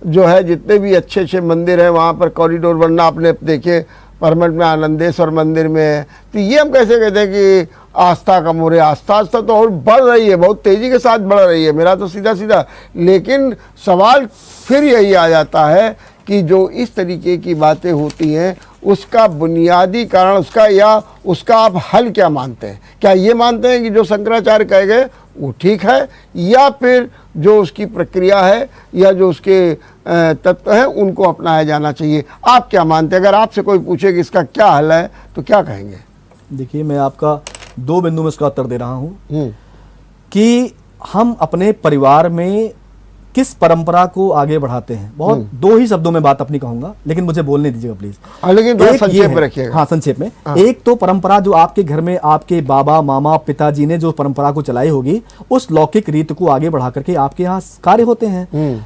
जो है जितने भी अच्छे अच्छे मंदिर हैं वहाँ पर कॉरिडोर बनना आपने देखिए। परमठ में आनंदेश्वर मंदिर में है, तो ये हम कैसे कहते हैं कि आस्था कम हो रही है? आस्था तो और बढ़ रही है, बहुत तेजी के साथ बढ़ रही है, मेरा तो सीधा सीधा। लेकिन सवाल फिर यही आ जाता है कि जो इस तरीके की बातें होती हैं उसका बुनियादी कारण उसका आप हल क्या मानते हैं? क्या ये मानते हैं कि जो शंकराचार्य कहे गए वो ठीक है, या फिर जो उसकी प्रक्रिया है या जो उसके तत्व हैं उनको अपनाया जाना चाहिए? आप क्या मानते हैं? अगर आपसे कोई पूछे कि इसका क्या हल है तो क्या कहेंगे? देखिए, मैं आपका 2 बिंदु में इसका उत्तर दे रहा हूं कि हम अपने परिवार में किस परंपरा को आगे बढ़ाते हैं। बहुत 2 ही शब्दों में बात अपनी कहूंगा, लेकिन मुझे बोलने दीजिएगा प्लीज। लेकिन संक्षेप में रखिएगा। हाँ, संक्षेप में। एक तो परंपरा जो आपके घर में आपके बाबा मामा पिताजी ने जो परंपरा को चलाई होगी, उस लौकिक रीत को आगे बढ़ा करके आपके यहाँ कार्य होते हैं।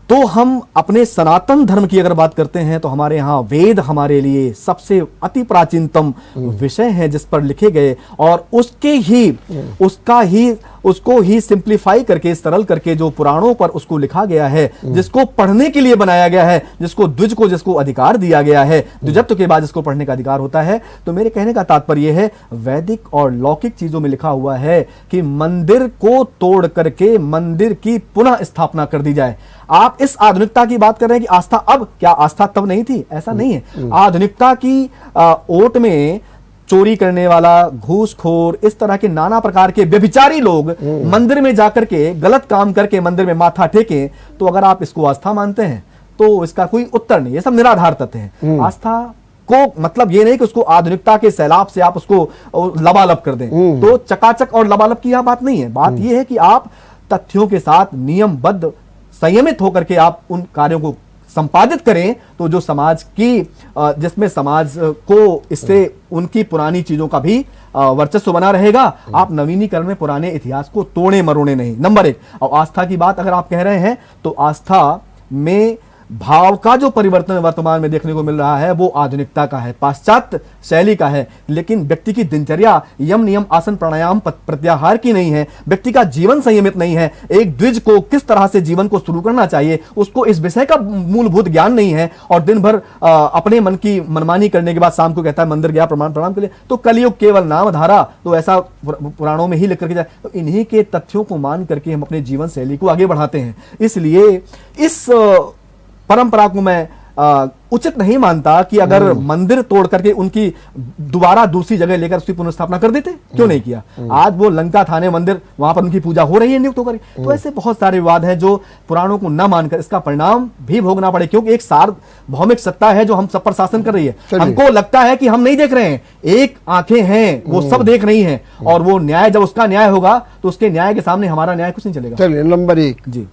तो हम अपने सनातन धर्म की अगर बात करते हैं तो हमारे यहाँ वेद हमारे लिए सबसे अति प्राचीनतम विषय है जिस पर लिखे गए, और उसको ही सिंप्लीफाई करके, सरल करके जो पुराणों पर उसको लिखा गया है, जिसको पढ़ने के लिए बनाया गया है, जिसको अधिकार दिया गया है, द्विजत्व के बाद जिसको पढ़ने का अधिकार होता है। तो मेरे कहने का तात्पर्य है, वैदिक और लौकिक चीजों में लिखा हुआ है कि मंदिर को तोड़ करके मंदिर की पुनः स्थापना कर दी जाए। आप इस आधुनिकता की बात कर रहे हैं कि आस्था, अब क्या आस्था तब नहीं थी? ऐसा नहीं है। आधुनिकता की ओट में चोरी करने वाला, घूसखोर, इस तरह के नाना प्रकार के व्यभिचारी लोग मंदिर में जाकर के गलत काम करके मंदिर में माथा टेकें, तो अगर आप इसको आस्था मानते हैं तो इसका कोई उत्तर नहीं। ये सब निराधार तथ्य हैं। आस्था को मतलब ये नहीं कि उसको आधुनिकता के सैलाब से आप उसको लबालब कर दें, तो चकाचक और लबालब की यह बात नहीं है। बात यह है कि आप तथ्यों के साथ नियमबद्ध, संयमित होकर के आप उन कार्यों को संपादित करें, तो जो समाज की जिसमें समाज को इससे उनकी पुरानी चीजों का भी वर्चस्व बना रहेगा। आप नवीनीकरण में पुराने इतिहास को तोड़े मरोड़े नहीं। नंबर 1। और आस्था की बात अगर आप कह रहे हैं तो आस्था में भाव का जो परिवर्तन वर्तमान में देखने को मिल रहा है वो आधुनिकता का है, पाश्चात्य शैली का है। लेकिन व्यक्ति की दिनचर्या यम नियम आसन प्राणायाम प्रत्याहार की नहीं है, व्यक्ति का जीवन संयमित नहीं है। एक द्विज को किस तरह से जीवन को शुरू करना चाहिए उसको इस विषय का मूलभूत ज्ञान नहीं है, और दिन भर अपने मन की मनमानी करने के बाद शाम को कहता है मंदिर गया प्रणाम के लिए, तो कलयुग केवल नाम धारा, तो ऐसा पुराणों में ही लिख करके जाए। तो इन्हीं के तथ्यों को मान करके हम अपने जीवन शैली को आगे बढ़ाते हैं। इसलिए इस परंपरा को मैं उचित नहीं मानता कि अगर मंदिर तोड़ करके उनकी दोबारा दूसरी जगह लेकर उसकी पुनर्स्थापना कर देते। क्यों नहीं किया? आज वो लंका थाने मंदिर, वहां पर उनकी पूजा हो रही है नियुक्त होकर। तो ऐसे बहुत सारे विवाद हैं जो पुराणों को न मानकर इसका परिणाम भी भोगना पड़े, क्योंकि एक सार्वभौमिक सत्ता है जो हम सब पर शासन कर रही है। हमको लगता है कि हम नहीं देख रहे हैं, एक आंखें हैं, वो सब देख रही हैं, और वो न्याय जब उसका न्याय होगा तो उसके न्याय के सामने हमारा न्याय कुछ नहीं चलेगा। चलिए, नंबर 1 जी,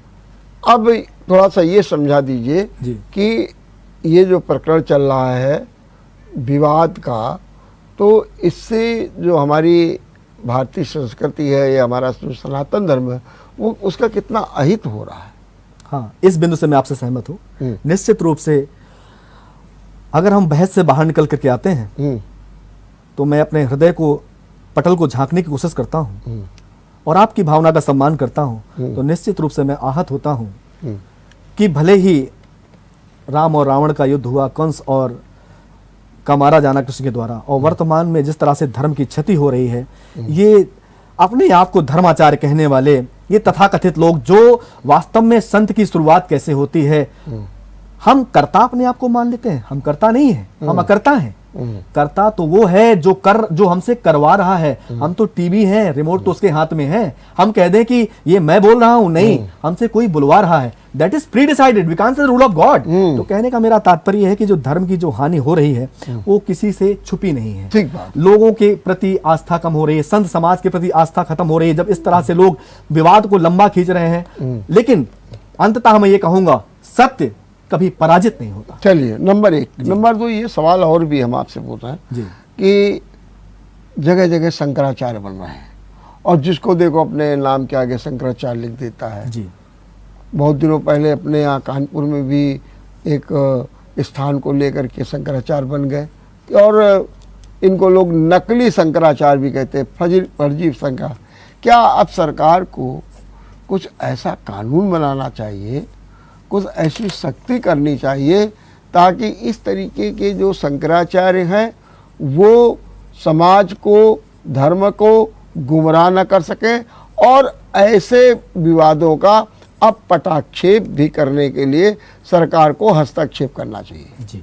अब थोड़ा सा ये समझा दीजिए कि ये जो प्रकरण चल रहा है विवाद का, तो इससे जो हमारी भारतीय संस्कृति है या हमारा जो सनातन धर्म है वो उसका कितना अहित हो रहा है? हाँ, इस बिंदु से मैं आपसे सहमत हूँ। निश्चित रूप से अगर हम बहस से बाहर निकल करके आते हैं तो मैं अपने हृदय को, पटल को झांकने की कोशिश करता हूँ और आपकी भावना का सम्मान करता हूँ, तो निश्चित रूप से मैं आहत होता हूँ कि भले ही राम और रावण का युद्ध हुआ, कंस और का मारा जाना कृष्ण के द्वारा, और वर्तमान में जिस तरह से धर्म की क्षति हो रही है, ये अपने आप को धर्माचार्य कहने वाले ये तथाकथित लोग, जो वास्तव में संत की शुरुआत कैसे होती है, हम कर्ता अपने आप को मान लेते हैं, हम कर्ता नहीं है, हम अकर्ता हैं। कर्ता तो वो है जो हमसे करवा रहा है। हम तो टीवी हैं, रिमोट तो उसके हाथ में है। हम कह दें कि ये मैं बोल रहा हूं, नहीं, हमसे कोई बुलवा रहा है। That is pre decided, we can't say rule of God. तो कहने का मेरा तात्पर्य है कि जो धर्म की जो हानि हो रही है वो किसी से छुपी नहीं है। ठीक बात। लोगों के प्रति आस्था कम हो रही है, संत समाज के प्रति आस्था खत्म हो रही है जब इस तरह से लोग विवाद को लंबा खींच रहे हैं। लेकिन अंततः मैं ये कहूंगा, सत्य कभी पराजित नहीं होता। चलिए, नंबर 1। नंबर 2, ये सवाल और भी हम आपसे पूछ रहे हैं कि जगह जगह शंकराचार्य बन रहे हैं और जिसको देखो अपने नाम के आगे शंकराचार्य लिख देता है जी। बहुत दिनों पहले अपने यहाँ कानपुर में भी एक स्थान को लेकर के शंकराचार्य बन गए और इनको लोग नकली शंकराचार्य भी कहते हैं, फर्जी शंकर। क्या अब सरकार को कुछ ऐसा कानून बनाना चाहिए, कुछ ऐसी सख्ती करनी चाहिए ताकि इस तरीके के जो शंकराचार्य हैं वो समाज को, धर्म को गुमराह न कर सकें और ऐसे विवादों का अब पटाक्षेप भी करने के लिए सरकार को हस्तक्षेप करना चाहिए? जी,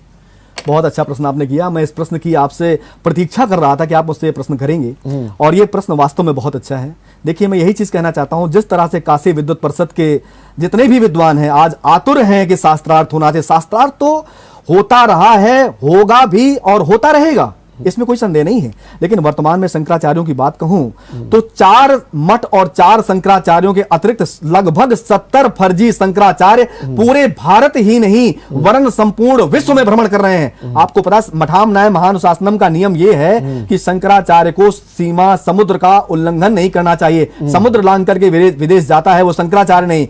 बहुत अच्छा प्रश्न आपने किया। मैं इस प्रश्न की आपसे प्रतीक्षा कर रहा था कि आप मुझसे ये प्रश्न करेंगे और ये प्रश्न वास्तव में बहुत अच्छा है। देखिए, मैं यही चीज कहना चाहता हूं, जिस तरह से काशी विद्युत परिषद के जितने भी विद्वान हैं आज आतुर हैं कि शास्त्रार्थ होना चाहिए। शास्त्रार्थ तो होता रहा है, होगा भी और होता रहेगा, इसमें कोई संदेह नहीं है। लेकिन वर्तमान में शंकराचार्यों की बात कहूं तो 4 मठ और 4 शंकराचार्यों के अतिरिक्त लगभग 70 फर्जी शंकराचार्य पूरे भारत ही नहीं वरन संपूर्ण विश्व में भ्रमण कर रहे हैं। आपको पता, मठाम न्याय महानुशासनम का नियम यह है कि शंकराचार्य को सीमा समुद्र का उल्लंघन नहीं करना चाहिए। समुद्र लांघ करके विदेश जाता है वो शंकराचार्य नहीं,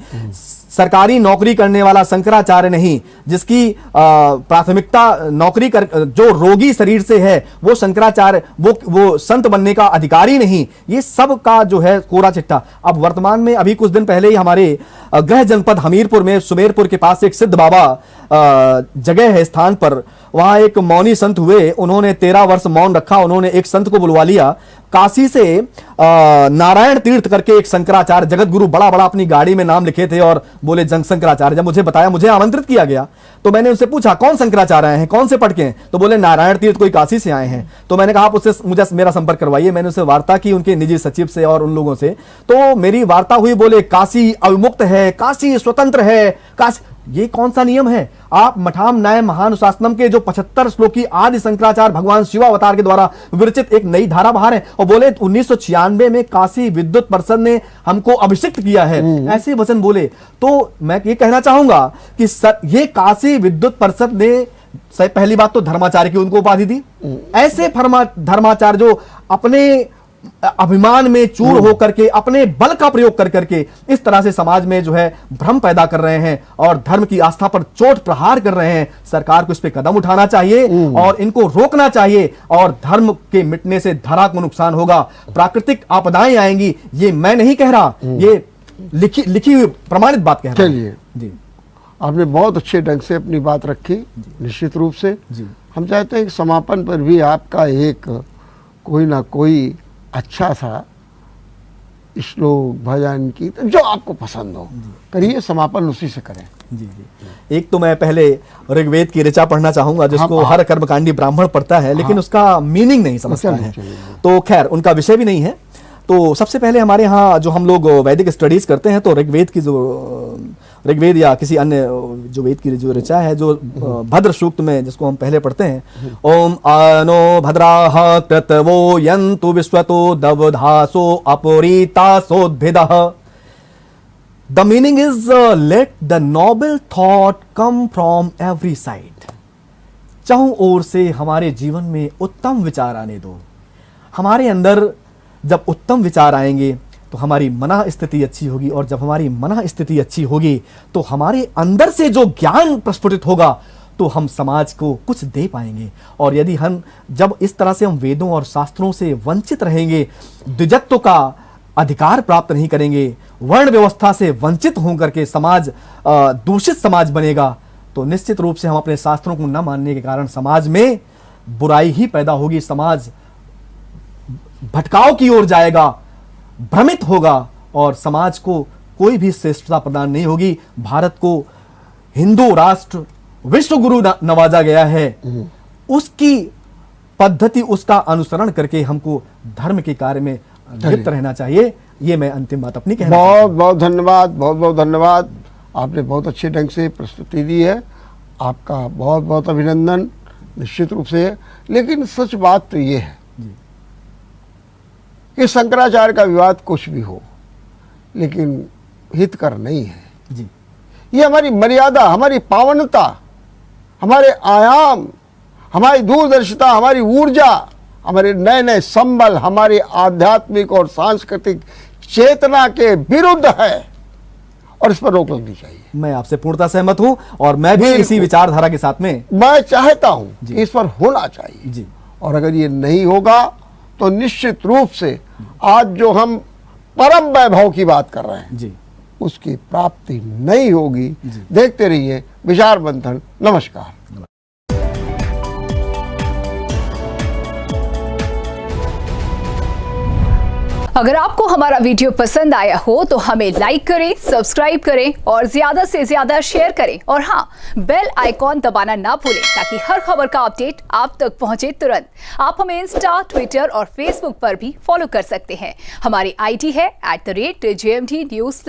सरकारी नौकरी करने वाला शंकराचार्य नहीं, जिसकी प्राथमिकता नौकरी कर जो रोगी शरीर से है वो शंकराचार्य, वो संत बनने का अधिकारी नहीं। ये सब का जो है कोरा चिट्ठा। अब वर्तमान में अभी कुछ दिन पहले ही हमारे गृह जनपद हमीरपुर में सुमेरपुर के पास एक सिद्ध बाबा जगह है, स्थान पर, वहां एक मौनी संत हुए। उन्होंने 13 वर्ष मौन रखा। उन्होंने एक संत को बुलवा लिया काशी से, नारायण तीर्थ करके एक शंकराचार्य जगत गुरु, बड़ा बड़ा अपनी गाड़ी में नाम लिखे थे और बोले शंकराचार्य। जब मुझे बताया, मुझे आमंत्रित किया गया तो मैंने उनसे पूछा कौन शंकराचार्य आए हैं, कौन से पढ़ के हैं? तो बोले नारायण तीर्थ कोई काशी से आए हैं। तो मैंने कहा आप उससे मुझे मेरा संपर्क करवाइए। मैंने उससे वार्ता की, उनके निजी सचिव से और उन लोगों से। तो मेरी वार्ता हुई। बोले काशी अविमुक्त है, काशी स्वतंत्र है, काशी। ये कौन सा नियम है? आप मठाम न्याय महानुशासनम के जो 75 श्लोकी आदि शंकराचार्य भगवान शिवावतार के द्वारा विरचित एक नई धारा बाहर है और बोले 1996 में काशी विद्युत परिषद ने हमको अभिषिक्त किया है, ऐसे वचन बोले। तो मैं ये कहना चाहूंगा कि ये काशी विद्युत परिषद ने पहली बात तो धर्माचार्य की उनको उपाधि दी। ऐसे धर्माचार्य जो अपने अभिमान में चूर होकर के, अपने बल का प्रयोग कर करके इस तरह से समाज में जो है भ्रम पैदा कर रहे हैं और धर्म की आस्था पर चोट प्रहार कर रहे हैं। सरकार को इस पे कदम उठाना चाहिए और इनको रोकना चाहिए और धर्म के मिटने से धरा को नुकसान होगा, प्राकृतिक आपदाएं आएंगी। ये मैं नहीं कह रहा, ये लिखी हुई प्रमाणित बात कह रहा हूं। चलिए जी, आपने बहुत अच्छे ढंग से अपनी बात रखी। निश्चित रूप से जी, हम चाहते हैं कि समापन पर भी आपका एक कोई ना कोई अच्छा सा श्लोक, भजन, कीर्तन जो आपको पसंद हो करिए, समापन उसी से करें। जी जी, एक तो मैं पहले ऋग्वेद की ऋचा पढ़ना चाहूंगा जिसको हर कर्मकांडी ब्राह्मण पढ़ता है लेकिन उसका मीनिंग नहीं समझता है। तो खैर उनका विषय भी नहीं है। तो सबसे पहले हमारे यहाँ जो हम लोग वैदिक स्टडीज करते हैं तो ऋग्वेद या किसी अन्य जो वेद की जो ऋचा है, जो भद्र सूक्त में जिसको हम पहले पढ़ते हैं, ओम आनो भद्राः क्रतवो यन्तु विश्वतो दवधासो अपरीतासोद्भिदः। The meaning is let the noble thought come from every side. चारों ओर से हमारे जीवन में उत्तम विचार आने दो। हमारे अंदर जब उत्तम विचार आएंगे तो हमारी मन स्थिति अच्छी होगी और जब हमारी मन स्थिति अच्छी होगी तो हमारे अंदर से जो ज्ञान प्रस्फुटित होगा तो हम समाज को कुछ दे पाएंगे। और यदि हम जब इस तरह से हम वेदों और शास्त्रों से वंचित रहेंगे, द्विजत्व का अधिकार प्राप्त नहीं करेंगे, वर्ण व्यवस्था से वंचित होकर के समाज दूषित समाज बनेगा, तो निश्चित रूप से हम अपने शास्त्रों को न मानने के कारण समाज में बुराई ही पैदा होगी। समाज भटकाव की ओर जाएगा, भ्रमित होगा और समाज को कोई भी श्रेष्ठता प्रदान नहीं होगी। भारत को हिंदू राष्ट्र विश्व गुरु नवाजा गया है, उसकी पद्धति, उसका अनुसरण करके हमको धर्म के कार्य में लिप्त रहना चाहिए। ये मैं अंतिम बात अपनी कहना चाहता हूं। बहुत बहुत धन्यवाद, बहुत बहुत धन्यवाद। आपने बहुत अच्छे ढंग से प्रस्तुति दी है, आपका बहुत बहुत अभिनंदन निश्चित रूप से। लेकिन सच बात तो ये है कि शंकराचार्य का विवाद कुछ भी हो, लेकिन हितकर नहीं है जी। ये हमारी मर्यादा, हमारी पावनता, हमारे आयाम, हमारी दूरदर्शिता, हमारी ऊर्जा, हमारे नए नए संबल, हमारी आध्यात्मिक और सांस्कृतिक चेतना के विरुद्ध है और इस पर रोक लगनी चाहिए। मैं आपसे पूर्णतः सहमत हूं और मैं भी इसी विचारधारा के साथ में मैं चाहता हूं कि इस पर होना चाहिए जी। और अगर ये नहीं होगा तो निश्चित रूप से आज जो हम परम वैभव की बात कर रहे हैं जी, उसकी प्राप्ति नहीं होगी। देखते रहिए विचार मंथन। नमस्कार। अगर आपको हमारा वीडियो पसंद आया हो तो हमें लाइक करें, सब्सक्राइब करें और ज्यादा से ज्यादा शेयर करें और हाँ, बेल आइकॉन दबाना ना भूलें ताकि हर खबर का अपडेट आप तक पहुंचे तुरंत। आप हमें इंस्टा, ट्विटर और फेसबुक पर भी फॉलो कर सकते हैं। हमारी आईडी है @JMT News।